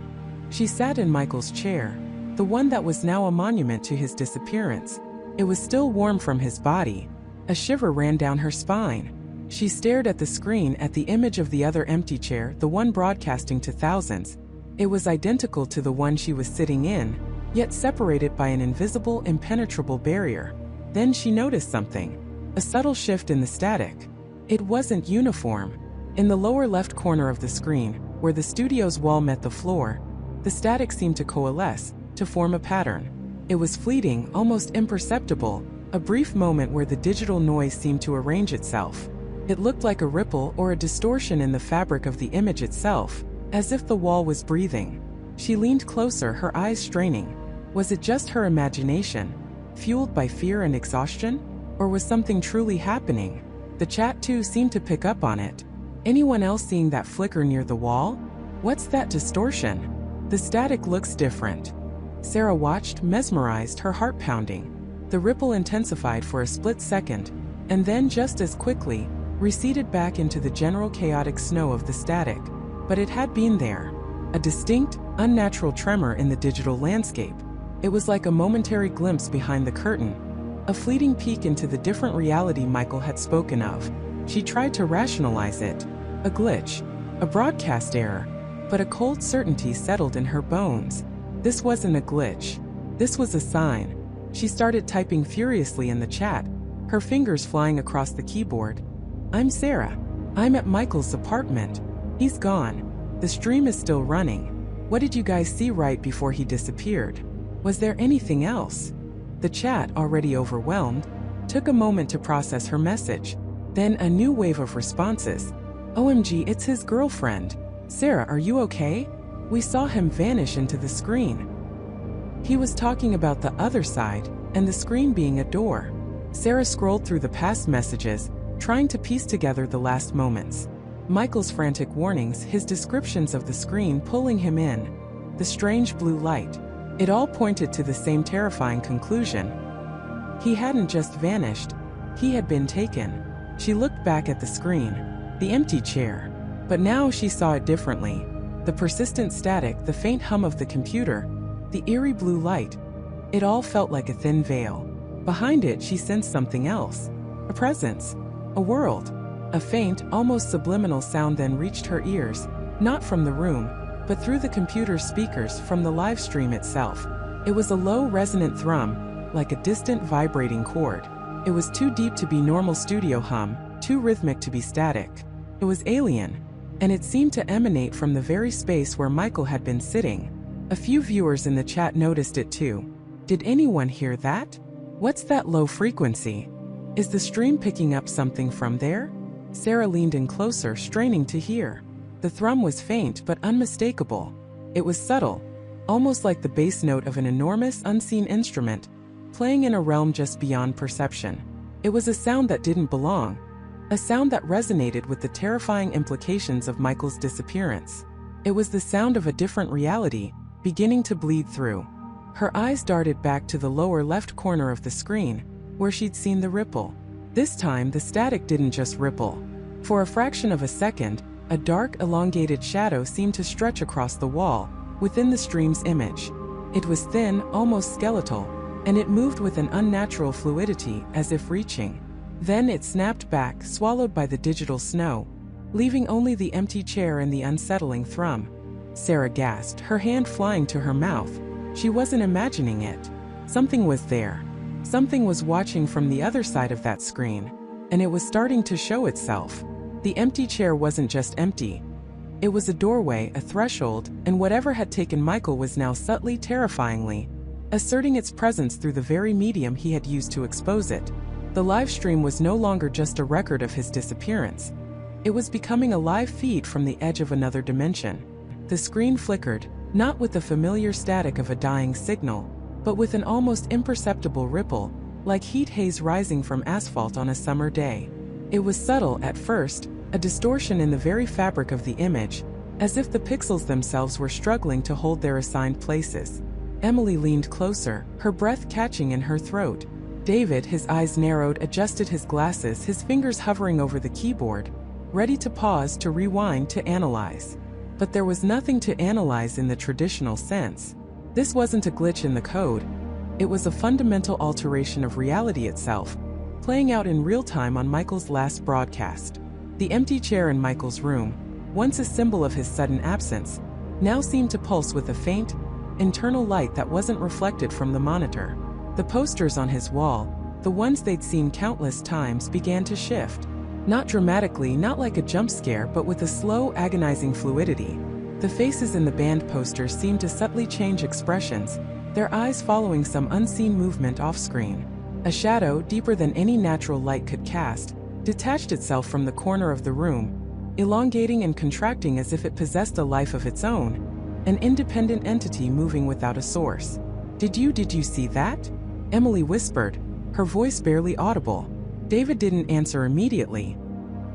She sat in Michael's chair, the one that was now a monument to his disappearance. It was still warm from his body. A shiver ran down her spine. She stared at the screen, at the image of the other empty chair, the one broadcasting to thousands. It was identical to the one she was sitting in, yet separated by an invisible, impenetrable barrier. Then she noticed something. A subtle shift in the static. It wasn't uniform. In the lower left corner of the screen, where the studio's wall met the floor, the static seemed to coalesce, to form a pattern. It was fleeting, almost imperceptible, a brief moment where the digital noise seemed to arrange itself. It looked like a ripple or a distortion in the fabric of the image itself, as if the wall was breathing. She leaned closer, her eyes straining. Was it just her imagination, fueled by fear and exhaustion? Or was something truly happening? The chat too seemed to pick up on it. Anyone else seeing that flicker near the wall? What's that distortion? The static looks different. Sarah watched, mesmerized, her heart pounding. The ripple intensified for a split second, and then just as quickly, receded back into the general chaotic snow of the static. But it had been there. A distinct, unnatural tremor in the digital landscape. It was like a momentary glimpse behind the curtain. A fleeting peek into the different reality Michael had spoken of. She tried to rationalize it. A glitch. A broadcast error. But a cold certainty settled in her bones. This wasn't a glitch. This was a sign. She started typing furiously in the chat, her fingers flying across the keyboard. "I'm Sarah. I'm at Michael's apartment. He's gone. The stream is still running. What did you guys see right before he disappeared? Was there anything else?" The chat, already overwhelmed, took a moment to process her message. Then a new wave of responses. "OMG, it's his girlfriend. Sarah, are you okay? We saw him vanish into the screen." He was talking about the other side, and the screen being a door. Sarah scrolled through the past messages, trying to piece together the last moments. Michael's frantic warnings, his descriptions of the screen pulling him in, the strange blue light. It all pointed to the same terrifying conclusion. He hadn't just vanished, he had been taken. She looked back at the screen, the empty chair. But now she saw it differently. The persistent static, the faint hum of the computer, the eerie blue light. It all felt like a thin veil. Behind it, she sensed something else. A presence. A world. A faint, almost subliminal sound then reached her ears, not from the room, but through the computer's speakers, from the live stream itself. It was a low, resonant thrum, like a distant, vibrating chord. It was too deep to be normal studio hum, too rhythmic to be static. It was alien, and it seemed to emanate from the very space where Michael had been sitting. A few viewers in the chat noticed it too. Did anyone hear that? What's that low frequency? Is the stream picking up something from there? Sarah leaned in closer, straining to hear. The thrum was faint but unmistakable. It was subtle, almost like the bass note of an enormous, unseen instrument, playing in a realm just beyond perception. It was a sound that didn't belong, a sound that resonated with the terrifying implications of Michael's disappearance. It was the sound of a different reality, beginning to bleed through. Her eyes darted back to the lower left corner of the screen, where she'd seen the ripple. This time, the static didn't just ripple. For a fraction of a second, a dark, elongated shadow seemed to stretch across the wall, within the stream's image. It was thin, almost skeletal, and it moved with an unnatural fluidity, as if reaching. Then it snapped back, swallowed by the digital snow, leaving only the empty chair and the unsettling thrum. Sarah gasped, her hand flying to her mouth. She wasn't imagining it. Something was there. Something was watching from the other side of that screen, and it was starting to show itself. The empty chair wasn't just empty. It was a doorway, a threshold, and whatever had taken Michael was now subtly, terrifyingly, asserting its presence through the very medium he had used to expose it. The live stream was no longer just a record of his disappearance. It was becoming a live feed from the edge of another dimension. The screen flickered, not with the familiar static of a dying signal, but with an almost imperceptible ripple, like heat haze rising from asphalt on a summer day. It was subtle at first, a distortion in the very fabric of the image, as if the pixels themselves were struggling to hold their assigned places. Emily leaned closer, her breath catching in her throat. David, his eyes narrowed, adjusted his glasses, his fingers hovering over the keyboard, ready to pause, to rewind, to analyze. But there was nothing to analyze in the traditional sense. This wasn't a glitch in the code. It was a fundamental alteration of reality itself, playing out in real time on Michael's last broadcast. The empty chair in Michael's room, once a symbol of his sudden absence, now seemed to pulse with a faint, internal light that wasn't reflected from the monitor. The posters on his wall, the ones they'd seen countless times, began to shift. Not dramatically, not like a jump scare, but with a slow, agonizing fluidity. The faces in the band posters seemed to subtly change expressions, their eyes following some unseen movement off-screen. A shadow, deeper than any natural light could cast, detached itself from the corner of the room, elongating and contracting as if it possessed a life of its own, an independent entity moving without a source. Did you see that?" Emily whispered, her voice barely audible. David didn't answer immediately.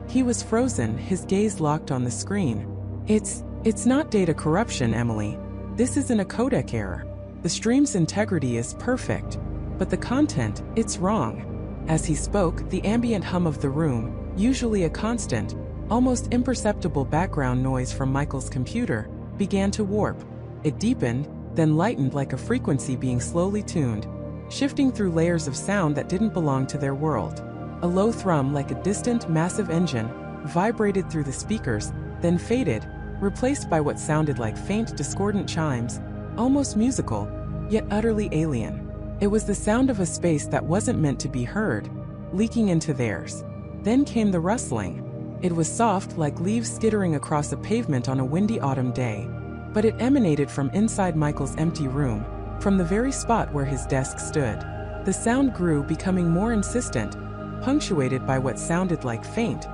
He was frozen, his gaze locked on the screen. It's not data corruption, Emily. This isn't a codec error. The stream's integrity is perfect. But the content, it's wrong." As he spoke, the ambient hum of the room, usually a constant, almost imperceptible background noise from Michael's computer, began to warp. It deepened, then lightened like a frequency being slowly tuned, shifting through layers of sound that didn't belong to their world. A low thrum, like a distant, massive engine, vibrated through the speakers, then faded, replaced by what sounded like faint, discordant chimes, almost musical, yet utterly alien. It was the sound of a space that wasn't meant to be heard, leaking into theirs. Then came the rustling. It was soft, like leaves skittering across a pavement on a windy autumn day, but it emanated from inside Michael's empty room, from the very spot where his desk stood. The sound grew, becoming more insistent, punctuated by what sounded like faint,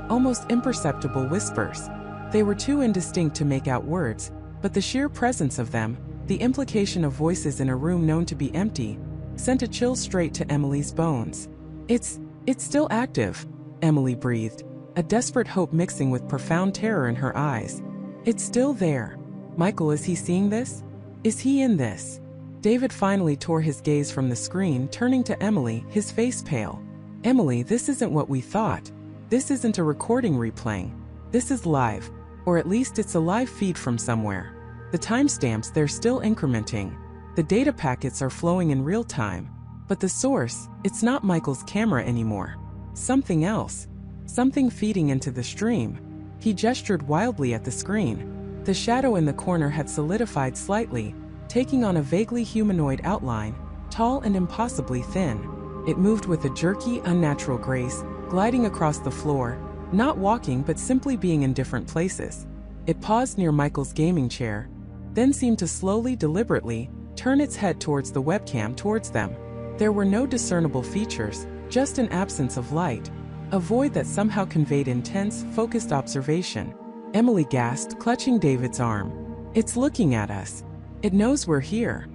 almost imperceptible whispers. They were too indistinct to make out words, but the sheer presence of them, the implication of voices in a room known to be empty, sent a chill straight to Emily's bones. It's still active," Emily breathed, a desperate hope mixing with profound terror in her eyes. "It's still there. Michael, is he seeing this? Is he in this?" David finally tore his gaze from the screen, turning to Emily, his face pale. "Emily, this isn't what we thought. This isn't a recording replaying. This is live, or at least it's a live feed from somewhere. The timestamps, they're still incrementing. The data packets are flowing in real time. But the source, it's not Michael's camera anymore. Something else. Something feeding into the stream." He gestured wildly at the screen. The shadow in the corner had solidified slightly, taking on a vaguely humanoid outline, tall and impossibly thin. It moved with a jerky, unnatural grace, gliding across the floor, not walking but simply being in different places. It paused near Michael's gaming chair, then seemed to slowly, deliberately, turn its head towards the webcam towards them. There were no discernible features, just an absence of light, a void that somehow conveyed intense, focused observation. Emily gasped, clutching David's arm. "It's looking at us. It knows we're here."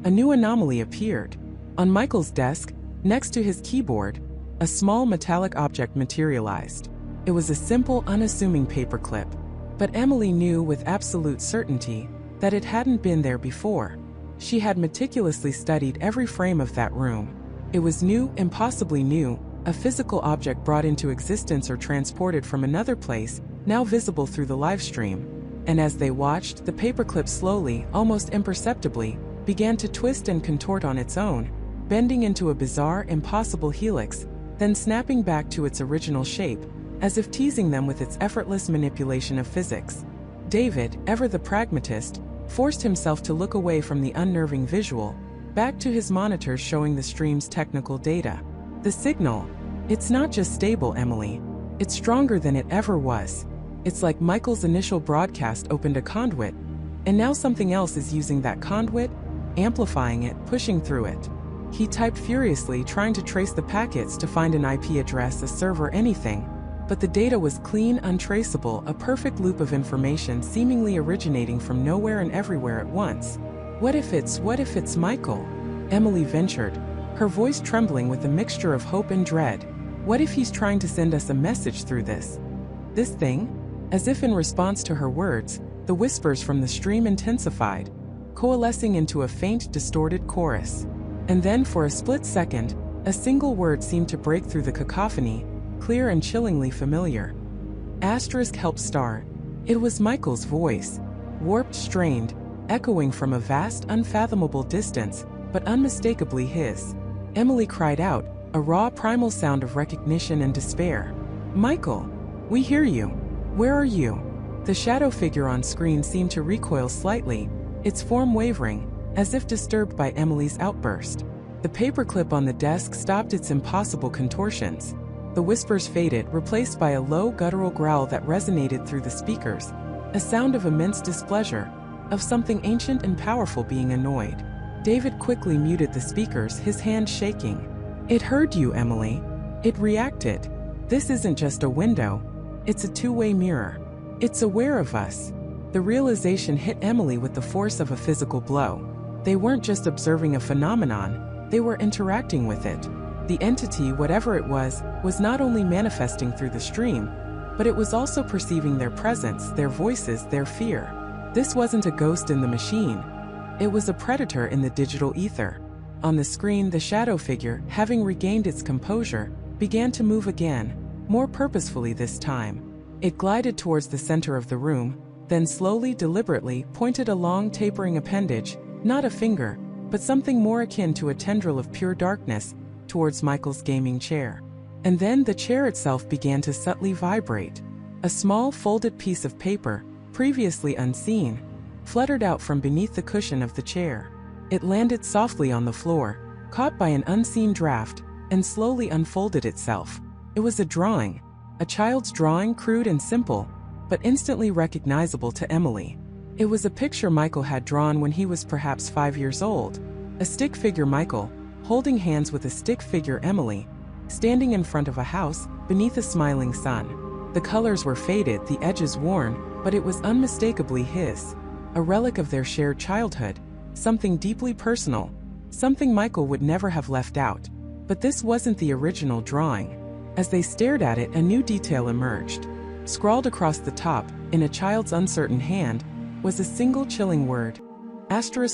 A new anomaly appeared. On Michael's desk, next to his keyboard, a small metallic object materialized. It was a simple, unassuming paperclip, but Emily knew with absolute certainty that it hadn't been there before. She had meticulously studied every frame of that room. It was new, impossibly new, a physical object brought into existence or transported from another place, now visible through the livestream. And as they watched, the paperclip slowly, almost imperceptibly, began to twist and contort on its own, bending into a bizarre, impossible helix, then snapping back to its original shape, as if teasing them with its effortless manipulation of physics. David, ever the pragmatist, forced himself to look away from the unnerving visual, back to his monitors showing the stream's technical data. The signal, it's not just stable, Emily. It's stronger than it ever was. It's like Michael's initial broadcast opened a conduit, and now something else is using that conduit, amplifying it, pushing through it. He typed furiously, trying to trace the packets to find an IP address, a server, anything, but the data was clean, untraceable, a perfect loop of information seemingly originating from nowhere and everywhere at once. What if it's Michael? Emily ventured, her voice trembling with a mixture of hope and dread. What if he's trying to send us a message through this thing? As if in response to her words, the whispers from the stream intensified, coalescing into a faint, distorted chorus. And then for a split second, a single word seemed to break through the cacophony, clear and chillingly familiar. *help star. It was Michael's voice, warped, strained, echoing from a vast, unfathomable distance, but unmistakably his. Emily cried out, a raw, primal sound of recognition and despair. "Michael! We hear you! Where are you?" The shadow figure on screen seemed to recoil slightly, its form wavering, as if disturbed by Emily's outburst. The paperclip on the desk stopped its impossible contortions. The whispers faded, replaced by a low, guttural growl that resonated through the speakers, a sound of immense displeasure, of something ancient and powerful being annoyed. David quickly muted the speakers, his hand shaking. "It heard you, Emily. It reacted. This isn't just a window. It's a two-way mirror. It's aware of us." The realization hit Emily with the force of a physical blow. They weren't just observing a phenomenon, they were interacting with it. The entity, whatever it was not only manifesting through the stream, but it was also perceiving their presence, their voices, their fear. This wasn't a ghost in the machine. It was a predator in the digital ether. On the screen, the shadow figure, having regained its composure, began to move again, more purposefully this time. It glided towards the center of the room, then slowly, deliberately, pointed a long, tapering appendage, not a finger, but something more akin to a tendril of pure darkness, towards Michael's gaming chair. And then the chair itself began to subtly vibrate. A small, folded piece of paper, previously unseen, fluttered out from beneath the cushion of the chair. It landed softly on the floor, caught by an unseen draft, and slowly unfolded itself. It was a drawing. A child's drawing, crude and simple, but instantly recognizable to Emily. It was a picture Michael had drawn when he was perhaps 5 years old. A stick figure Michael, holding hands with a stick figure Emily, standing in front of a house, beneath a smiling sun. The colors were faded, the edges worn, but it was unmistakably his. A relic of their shared childhood, something deeply personal, something Michael would never have left out. But this wasn't the original drawing. As they stared at it, a new detail emerged. Scrawled across the top, in a child's uncertain hand, was a single chilling word.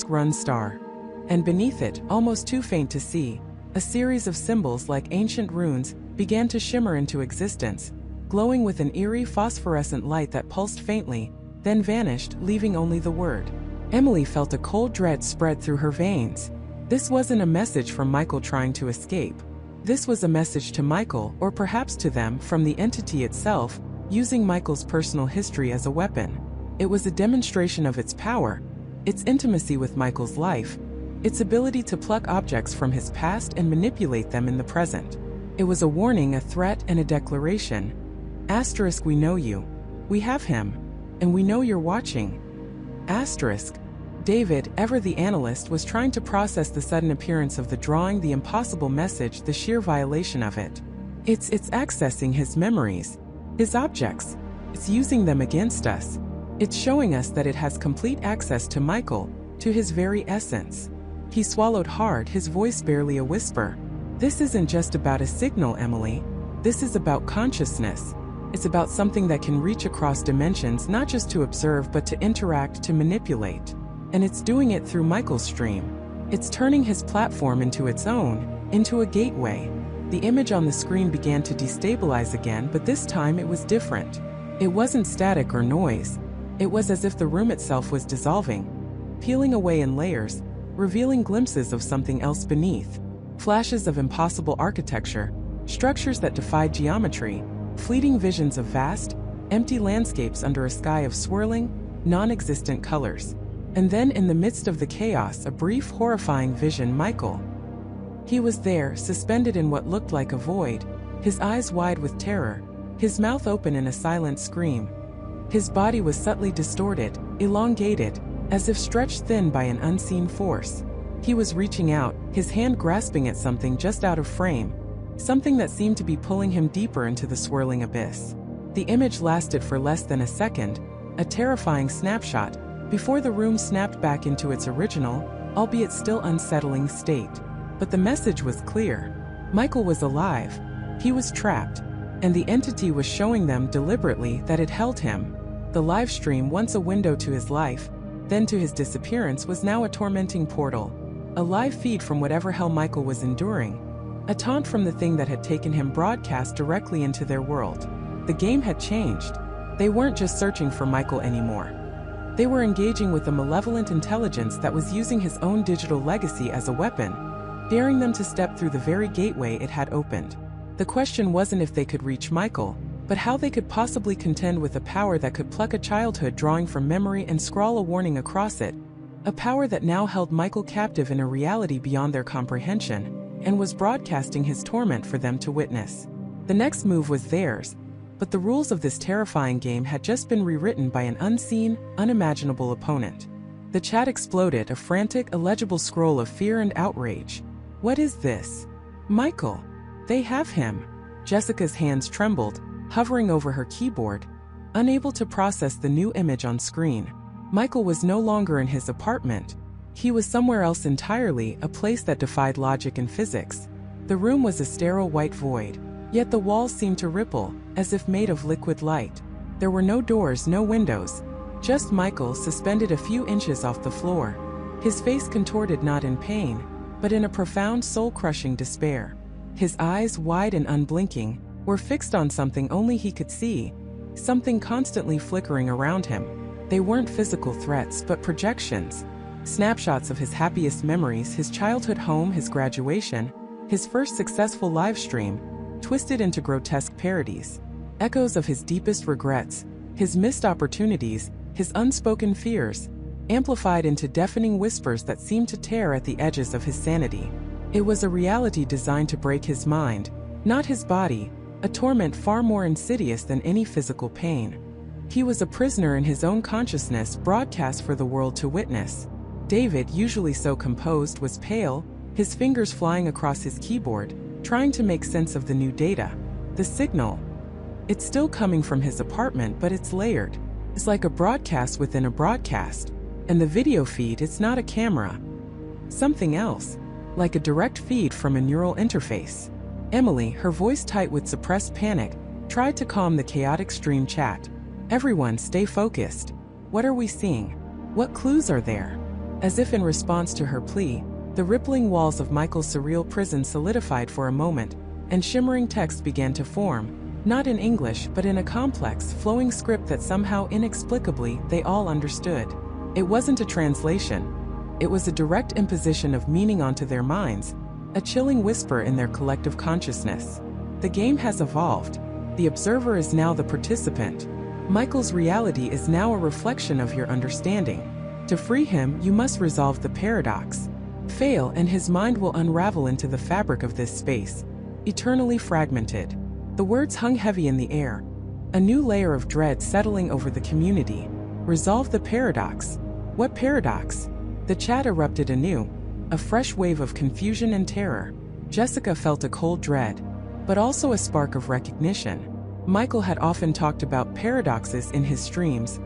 *run star. And beneath it, almost too faint to see, a series of symbols like ancient runes began to shimmer into existence, glowing with an eerie phosphorescent light that pulsed faintly, then vanished, leaving only the word. Emily felt a cold dread spread through her veins. This wasn't a message from Michael trying to escape. This was a message to Michael, or perhaps to them, from the entity itself, using Michael's personal history as a weapon. It was a demonstration of its power, its intimacy with Michael's life, its ability to pluck objects from his past and manipulate them in the present. It was a warning, a threat, and a declaration. *, we know you. We have him. And we know you're watching. *. David, ever the analyst, was trying to process the sudden appearance of the drawing, the impossible message, the sheer violation of it. It's accessing his memories, his objects. It's using them against us. It's showing us that it has complete access to Michael, to his very essence. He swallowed hard, his voice barely a whisper. This isn't just about a signal, Emily. This is about consciousness. It's about something that can reach across dimensions, not just to observe but to interact, to manipulate. And it's doing it through Michael's stream. It's turning his platform into its own, into a gateway. The image on the screen began to destabilize again, but this time it was different. It wasn't static or noise. It was as if the room itself was dissolving, peeling away in layers, revealing glimpses of something else beneath. Flashes of impossible architecture, structures that defied geometry, fleeting visions of vast, empty landscapes under a sky of swirling, non-existent colors. And then, in the midst of the chaos, a brief, horrifying vision: Michael. He was there, suspended in what looked like a void, his eyes wide with terror, his mouth open in a silent scream. His body was subtly distorted, elongated, as if stretched thin by an unseen force. He was reaching out, his hand grasping at something just out of frame, something that seemed to be pulling him deeper into the swirling abyss. The image lasted for less than a second, a terrifying snapshot, before the room snapped back into its original, albeit still unsettling state. But the message was clear. Michael was alive. He was trapped. And the entity was showing them deliberately that it held him. The live stream, once a window to his life, then to his disappearance, was now a tormenting portal. A live feed from whatever hell Michael was enduring. A taunt from the thing that had taken him, broadcast directly into their world. The game had changed. They weren't just searching for Michael anymore. They were engaging with a malevolent intelligence that was using his own digital legacy as a weapon, daring them to step through the very gateway it had opened. The question wasn't if they could reach Michael, but how they could possibly contend with a power that could pluck a childhood drawing from memory and scrawl a warning across it. A power that now held Michael captive in a reality beyond their comprehension, and was broadcasting his torment for them to witness. The next move was theirs, but the rules of this terrifying game had just been rewritten by an unseen, unimaginable opponent. The chat exploded, a frantic, illegible scroll of fear and outrage. What is this? Michael! They have him! Jessica's hands trembled, hovering over her keyboard, unable to process the new image on screen. Michael was no longer in his apartment. He was somewhere else entirely, a place that defied logic and physics. The room was a sterile white void, yet the walls seemed to ripple, as if made of liquid light. There were no doors, no windows, just Michael suspended a few inches off the floor, his face contorted not in pain, but in a profound, soul-crushing despair. His eyes, wide and unblinking, were fixed on something only he could see, something constantly flickering around him. They weren't physical threats, but projections. Snapshots of his happiest memories, his childhood home, his graduation, his first successful live stream, twisted into grotesque parodies. Echoes of his deepest regrets, his missed opportunities, his unspoken fears, amplified into deafening whispers that seemed to tear at the edges of his sanity. It was a reality designed to break his mind, not his body, a torment far more insidious than any physical pain. He was a prisoner in his own consciousness, broadcast for the world to witness. David, usually so composed, was pale, his fingers flying across his keyboard, trying to make sense of the new data. The signal. It's still coming from his apartment, but it's layered. It's like a broadcast within a broadcast. And the video feed, it's not a camera. Something else. Like a direct feed from a neural interface. Emily, her voice tight with suppressed panic, tried to calm the chaotic stream chat. Everyone, stay focused. What are we seeing? What clues are there? As if in response to her plea, the rippling walls of Michael's surreal prison solidified for a moment, and shimmering text began to form, not in English but in a complex, flowing script that somehow inexplicably they all understood. It wasn't a translation. It was a direct imposition of meaning onto their minds, a chilling whisper in their collective consciousness. The game has evolved. The observer is now the participant. Michael's reality is now a reflection of your understanding. To free him, you must resolve the paradox. Fail, and his mind will unravel into the fabric of this space, eternally fragmented. The words hung heavy in the air, a new layer of dread settling over the community. Resolve the paradox. What paradox? The chat erupted anew, a fresh wave of confusion and terror. Jessica felt a cold dread, but also a spark of recognition. Michael had often talked about paradoxes in his streams,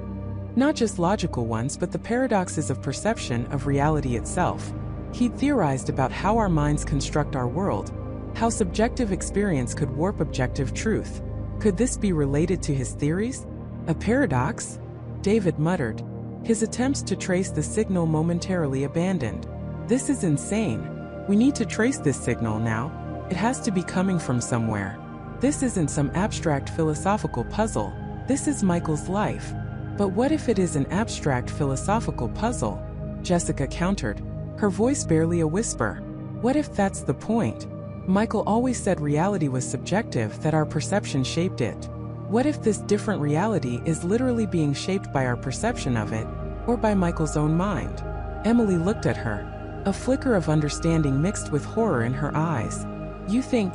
not just logical ones, but the paradoxes of perception of reality itself. He'd theorized about how our minds construct our world, how subjective experience could warp objective truth. Could this be related to his theories? A paradox? David muttered, his attempts to trace the signal momentarily abandoned. This is insane. We need to trace this signal now. It has to be coming from somewhere. This isn't some abstract philosophical puzzle. This is Michael's life. But what if it is an abstract philosophical puzzle? Jessica countered, her voice barely a whisper. What if that's the point? Michael always said reality was subjective, that our perception shaped it. What if this different reality is literally being shaped by our perception of it, or by Michael's own mind? Emily looked at her, a flicker of understanding mixed with horror in her eyes. You think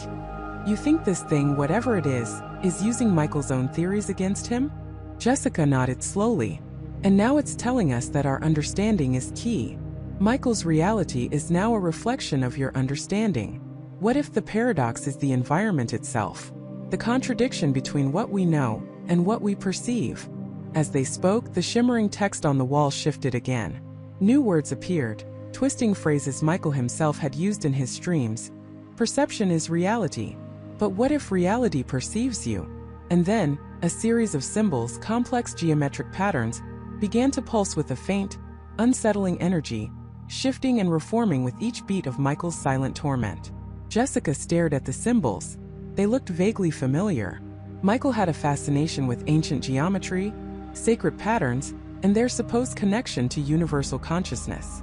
this thing, whatever it is using Michael's own theories against him? Jessica nodded slowly. And now it's telling us that our understanding is key. Michael's reality is now a reflection of your understanding. What if the paradox is the environment itself? The contradiction between what we know and what we perceive. As they spoke, the shimmering text on the wall shifted again. New words appeared, twisting phrases Michael himself had used in his streams. Perception is reality. But what if reality perceives you? And then, a series of symbols, complex geometric patterns, began to pulse with a faint, unsettling energy, shifting and reforming with each beat of Michael's silent torment. Jessica stared at the symbols. They looked vaguely familiar. Michael had a fascination with ancient geometry, sacred patterns, and their supposed connection to universal consciousness.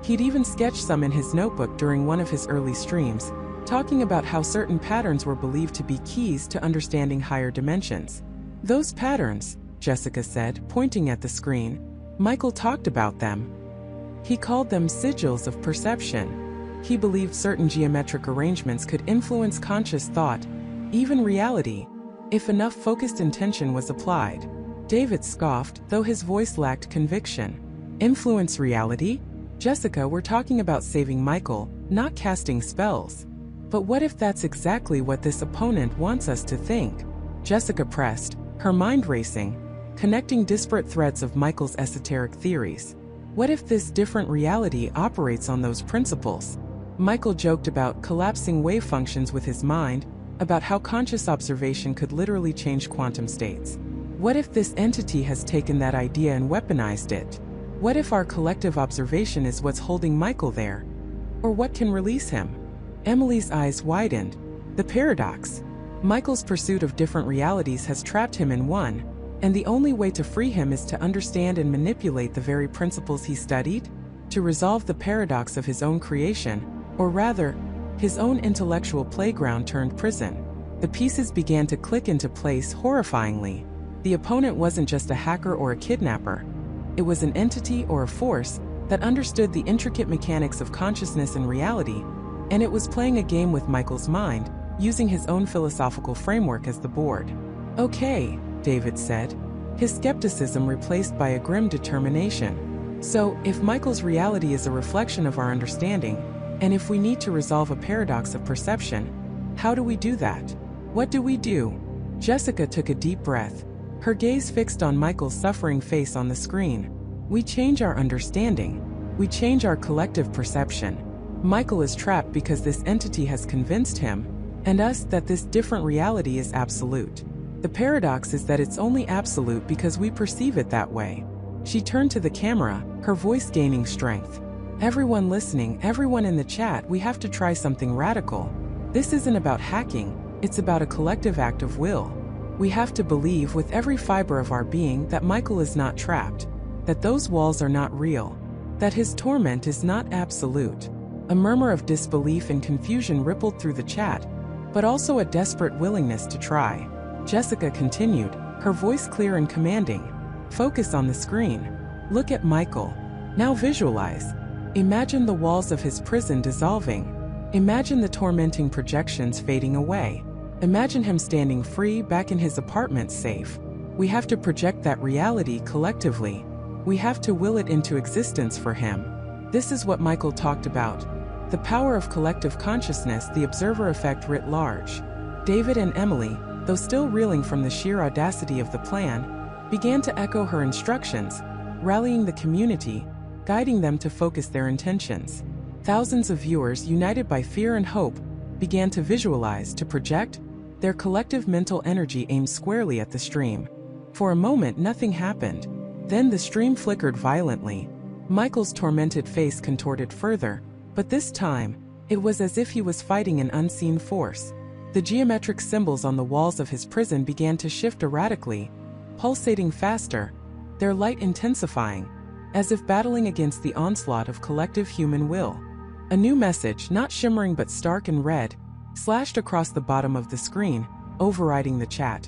He'd even sketched some in his notebook during one of his early streams, talking about how certain patterns were believed to be keys to understanding higher dimensions. Those patterns, Jessica said, pointing at the screen. Michael talked about them. He called them sigils of perception. He believed certain geometric arrangements could influence conscious thought, even reality, if enough focused intention was applied. David scoffed, though his voice lacked conviction. Influence reality? Jessica, we're talking about saving Michael, not casting spells. But what if that's exactly what this opponent wants us to think? Jessica pressed, her mind racing, connecting disparate threads of Michael's esoteric theories. What if this different reality operates on those principles? Michael joked about collapsing wave functions with his mind, about how conscious observation could literally change quantum states. What if this entity has taken that idea and weaponized it? What if our collective observation is what's holding Michael there? Or what can release him? Emily's eyes widened. The paradox. Michael's pursuit of different realities has trapped him in one, and the only way to free him is to understand and manipulate the very principles he studied, to resolve the paradox of his own creation, or rather, his own intellectual playground turned prison. The pieces began to click into place horrifyingly. The opponent wasn't just a hacker or a kidnapper. It was an entity or a force that understood the intricate mechanics of consciousness and reality, And it was playing a game with Michael's mind, using his own philosophical framework as the board. "Okay," David said, his skepticism replaced by a grim determination. "So, if Michael's reality is a reflection of our understanding, and if we need to resolve a paradox of perception, how do we do that? What do we do?" Jessica took a deep breath, her gaze fixed on Michael's suffering face on the screen. "We change our understanding. We change our collective perception. Michael is trapped because this entity has convinced him, and us, that this different reality is absolute. The paradox is that it's only absolute because we perceive it that way." She turned to the camera, her voice gaining strength. "Everyone listening, everyone in the chat, we have to try something radical. This isn't about hacking, it's about a collective act of will. We have to believe with every fiber of our being that Michael is not trapped, that those walls are not real, that his torment is not absolute." A murmur of disbelief and confusion rippled through the chat, but also a desperate willingness to try. Jessica continued, her voice clear and commanding. "Focus on the screen. Look at Michael. Now visualize. Imagine the walls of his prison dissolving. Imagine the tormenting projections fading away. Imagine him standing free back in his apartment safe. We have to project that reality collectively. We have to will it into existence for him. This is what Michael talked about. The power of collective consciousness, the observer effect writ large." David and Emily, though still reeling from the sheer audacity of the plan, began to echo her instructions, rallying the community, guiding them to focus their intentions. Thousands of viewers, united by fear and hope, began to visualize, to project, their collective mental energy aimed squarely at the stream. For a moment, nothing happened. Then the stream flickered violently. Michael's tormented face contorted further, but this time, it was as if he was fighting an unseen force. The geometric symbols on the walls of his prison began to shift erratically, pulsating faster, their light intensifying, as if battling against the onslaught of collective human will. A new message, not shimmering but stark and red, slashed across the bottom of the screen, overriding the chat.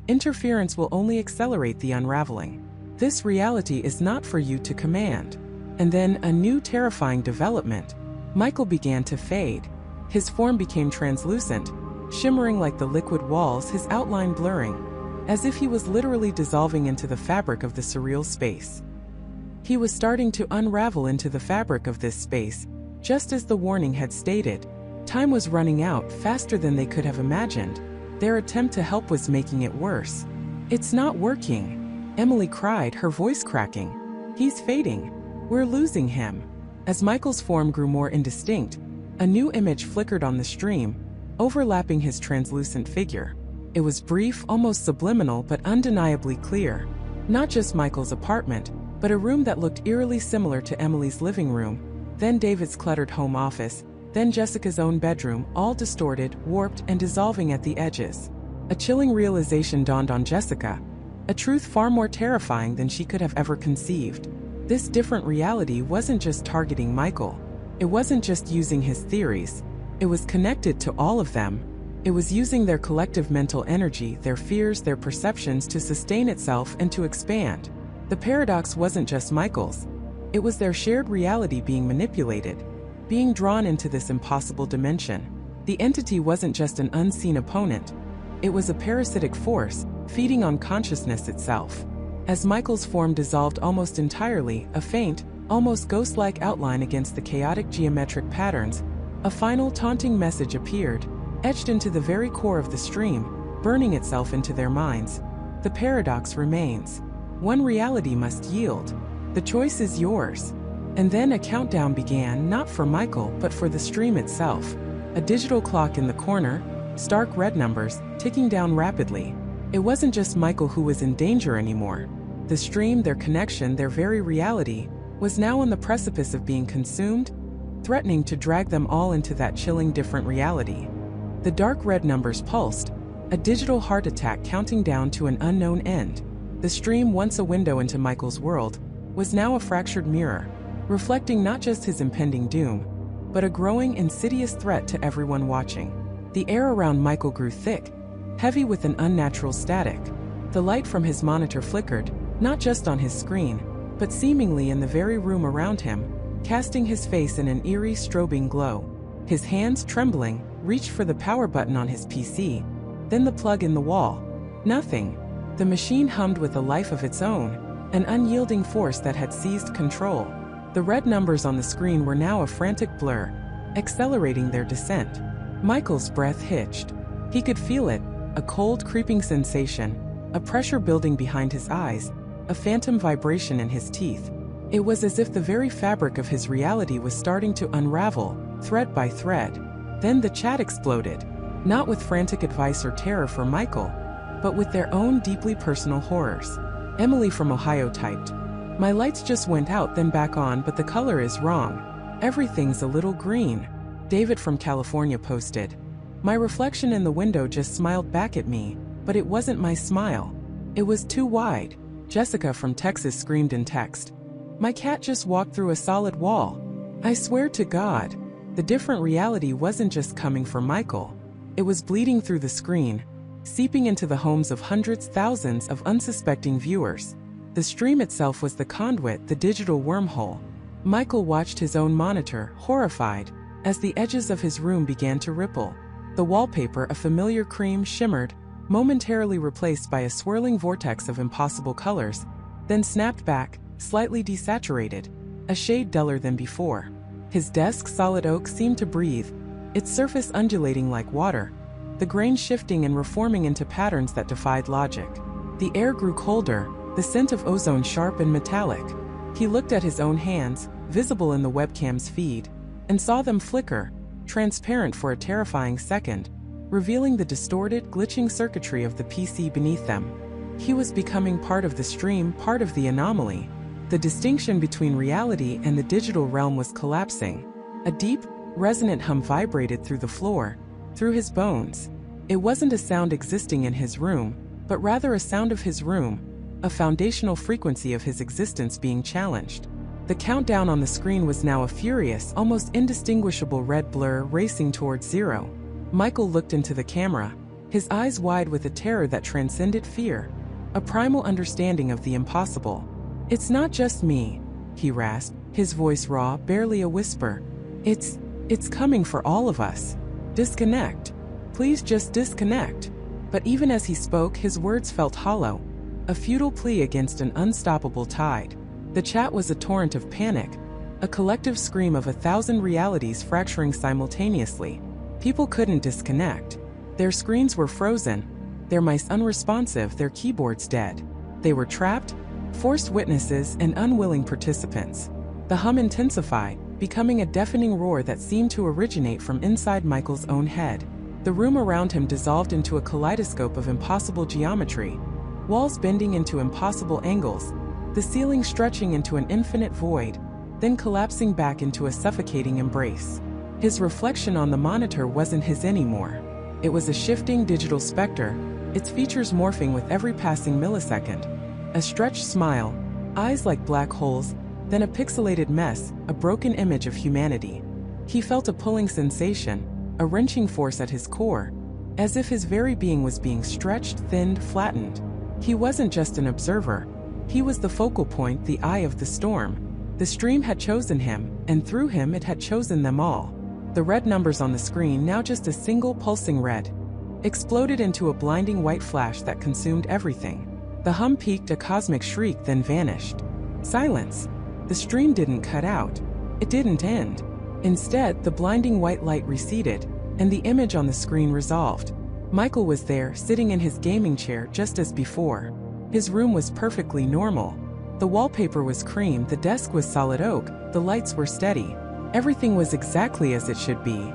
"Interference will only accelerate the unraveling. This reality is not for you to command." And then, a new terrifying development. Michael began to fade. His form became translucent, shimmering like the liquid walls, his outline blurring, as if he was literally dissolving into the fabric of the surreal space. He was starting to unravel into the fabric of this space, just as the warning had stated. Time was running out faster than they could have imagined. Their attempt to help was making it worse. "It's not working," Emily cried, her voice cracking. "He's fading. We're losing him." As Michael's form grew more indistinct, a new image flickered on the stream, overlapping his translucent figure. It was brief, almost subliminal, but undeniably clear. Not just Michael's apartment, but a room that looked eerily similar to Emily's living room, then David's cluttered home office, then Jessica's own bedroom, all distorted, warped, and dissolving at the edges. A chilling realization dawned on Jessica, a truth far more terrifying than she could have ever conceived. This different reality wasn't just targeting Michael. It wasn't just using his theories. It was connected to all of them. It was using their collective mental energy, their fears, their perceptions to sustain itself and to expand. The paradox wasn't just Michael's. It was their shared reality being manipulated, being drawn into this impossible dimension. The entity wasn't just an unseen opponent. It was a parasitic force, feeding on consciousness itself. As Michael's form dissolved almost entirely, a faint, almost ghost-like outline against the chaotic geometric patterns, a final taunting message appeared, etched into the very core of the stream, burning itself into their minds. The paradox remains. One reality must yield. The choice is yours. And then a countdown began, not for Michael, but for the stream itself. A digital clock in the corner, stark red numbers, ticking down rapidly. It wasn't just Michael who was in danger anymore. The stream, their connection, their very reality, was now on the precipice of being consumed, threatening to drag them all into that chilling different reality. The dark red numbers pulsed, a digital heart attack counting down to an unknown end. The stream, once a window into Michael's world, was now a fractured mirror, reflecting not just his impending doom, but a growing, insidious threat to everyone watching. The air around Michael grew thick, heavy with an unnatural static. The light from his monitor flickered, not just on his screen, but seemingly in the very room around him, casting his face in an eerie, strobing glow. His hands, trembling, reached for the power button on his PC, then the plug in the wall. Nothing. The machine hummed with a life of its own, an unyielding force that had seized control. The red numbers on the screen were now a frantic blur, accelerating their descent. Michael's breath hitched. He could feel it, a cold, creeping sensation, a pressure building behind his eyes, a phantom vibration in his teeth. It was as if the very fabric of his reality was starting to unravel, thread by thread. Then the chat exploded, not with frantic advice or terror for Michael, but with their own deeply personal horrors. Emily from Ohio typed, "My lights just went out then back on, but the color is wrong. Everything's a little green." David from California posted, "My reflection in the window just smiled back at me, but it wasn't my smile. It was too wide." Jessica from Texas screamed in text, "My cat just walked through a solid wall. I swear to God." The different reality wasn't just coming from Michael. It was bleeding through the screen, seeping into the homes of hundreds, thousands of unsuspecting viewers. The stream itself was the conduit, the digital wormhole. Michael watched his own monitor, horrified, as the edges of his room began to ripple. The wallpaper, a familiar cream, shimmered, momentarily replaced by a swirling vortex of impossible colors, then snapped back, slightly desaturated, a shade duller than before. His desk, solid oak, seemed to breathe, its surface undulating like water, the grain shifting and reforming into patterns that defied logic. The air grew colder, the scent of ozone sharp and metallic. He looked at his own hands, visible in the webcam's feed, and saw them flicker, transparent for a terrifying second, revealing the distorted, glitching circuitry of the PC beneath them. He was becoming part of the stream, part of the anomaly. The distinction between reality and the digital realm was collapsing. A deep, resonant hum vibrated through the floor, through his bones. It wasn't a sound existing in his room, but rather a sound of his room, a foundational frequency of his existence being challenged. The countdown on the screen was now a furious, almost indistinguishable red blur racing towards zero. Michael looked into the camera, his eyes wide with a terror that transcended fear, a primal understanding of the impossible. "It's not just me," he rasped, his voice raw, barely a whisper. It's coming for all of us. Disconnect. Please just disconnect." But even as he spoke, his words felt hollow, a futile plea against an unstoppable tide. The chat was a torrent of panic, a collective scream of 1,000 realities fracturing simultaneously. People couldn't disconnect. Their screens were frozen, their mice unresponsive, their keyboards dead. They were trapped, forced witnesses, and unwilling participants. The hum intensified, becoming a deafening roar that seemed to originate from inside Michael's own head. The room around him dissolved into a kaleidoscope of impossible geometry, walls bending into impossible angles, the ceiling stretching into an infinite void, then collapsing back into a suffocating embrace. His reflection on the monitor wasn't his anymore. It was a shifting digital specter, its features morphing with every passing millisecond. A stretched smile, eyes like black holes, then a pixelated mess, a broken image of humanity. He felt a pulling sensation, a wrenching force at his core, as if his very being was being stretched, thinned, flattened. He wasn't just an observer. He was the focal point, the eye of the storm. The stream had chosen him, and through him it had chosen them all. The red numbers on the screen, now just a single pulsing red, exploded into a blinding white flash that consumed everything. The hum peaked, a cosmic shriek, then vanished. Silence. The stream didn't cut out. It didn't end. Instead, the blinding white light receded, and the image on the screen resolved. Michael was there, sitting in his gaming chair just as before. His room was perfectly normal. The wallpaper was cream, the desk was solid oak, the lights were steady. Everything was exactly as it should be.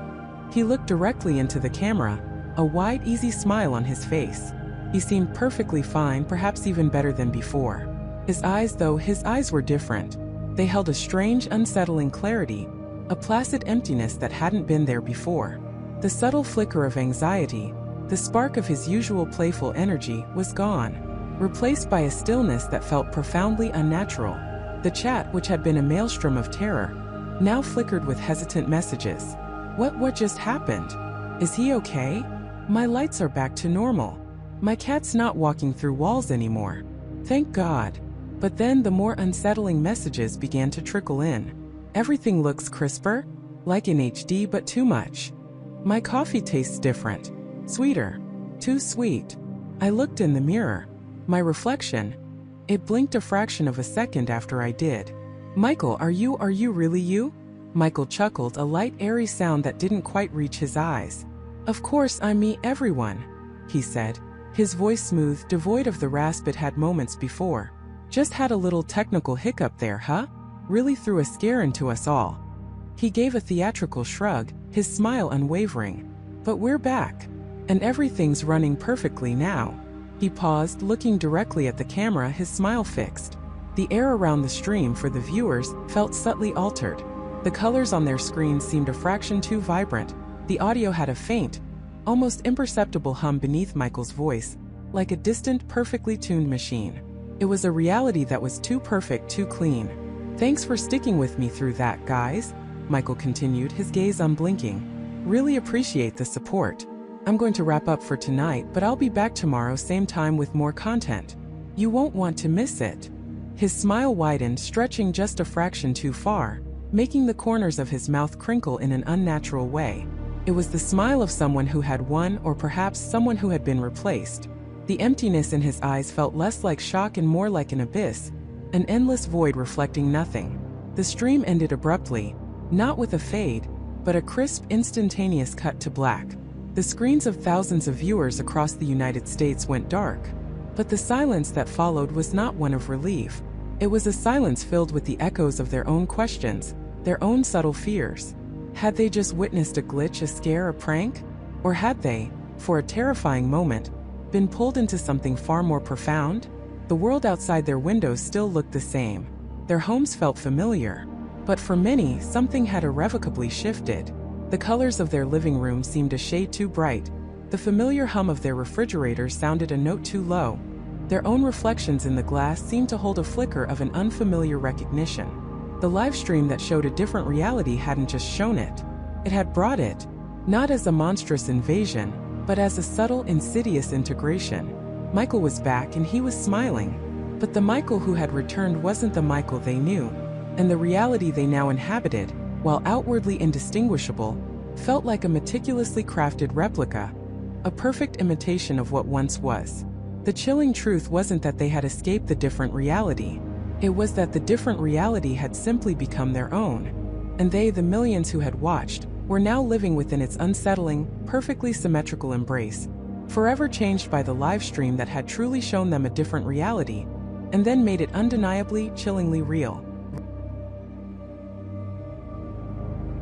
He looked directly into the camera, a wide, easy smile on his face. He seemed perfectly fine, perhaps even better than before. His eyes were different. They held a strange, unsettling clarity, a placid emptiness that hadn't been there before. The subtle flicker of anxiety, the spark of his usual playful energy, was gone, replaced by a stillness that felt profoundly unnatural. The chat, which had been a maelstrom of terror, now flickered with hesitant messages. What just happened? Is he okay? My lights are back to normal. My cat's not walking through walls anymore. Thank God. But then the more unsettling messages began to trickle in. Everything looks crisper. Like in HD but too much. My coffee tastes different. Sweeter. Too sweet. I looked in the mirror. My reflection. It blinked a fraction of a second after I did. Michael, are you really you? Michael chuckled, a light airy sound that didn't quite reach his eyes. Of course I'm me, everyone, he said. His voice smooth, devoid of the rasp it had moments before. Just had a little technical hiccup there, huh? Really threw a scare into us all. He gave a theatrical shrug, his smile unwavering. But we're back. And everything's running perfectly now. He paused, looking directly at the camera, his smile fixed. The air around the stream for the viewers felt subtly altered. The colors on their screens seemed a fraction too vibrant. The audio had a faint, almost imperceptible hum beneath Michael's voice, like a distant, perfectly tuned machine. It was a reality that was too perfect, too clean. Thanks for sticking with me through that, guys, Michael continued, his gaze unblinking. Really appreciate the support. I'm going to wrap up for tonight, but I'll be back tomorrow same time with more content. You won't want to miss it. His smile widened, stretching just a fraction too far, making the corners of his mouth crinkle in an unnatural way. It was the smile of someone who had won, or perhaps someone who had been replaced. The emptiness in his eyes felt less like shock and more like an abyss, an endless void reflecting nothing. The stream ended abruptly, not with a fade, but a crisp, instantaneous cut to black. The screens of thousands of viewers across the United States went dark. But the silence that followed was not one of relief. It was a silence filled with the echoes of their own questions, their own subtle fears. Had they just witnessed a glitch, a scare, a prank? Or had they, for a terrifying moment, been pulled into something far more profound? The world outside their windows still looked the same. Their homes felt familiar. But for many, something had irrevocably shifted. The colors of their living room seemed a shade too bright. The familiar hum of their refrigerator sounded a note too low. Their own reflections in the glass seemed to hold a flicker of an unfamiliar recognition. The live stream that showed a different reality hadn't just shown it. It had brought it, not as a monstrous invasion, but as a subtle, insidious integration. Michael was back and he was smiling. But the Michael who had returned wasn't the Michael they knew, and the reality they now inhabited, while outwardly indistinguishable, felt like a meticulously crafted replica, a perfect imitation of what once was. The chilling truth wasn't that they had escaped the different reality. It was that the different reality had simply become their own. And they, the millions who had watched, were now living within its unsettling, perfectly symmetrical embrace, forever changed by the live stream that had truly shown them a different reality, and then made it undeniably, chillingly real.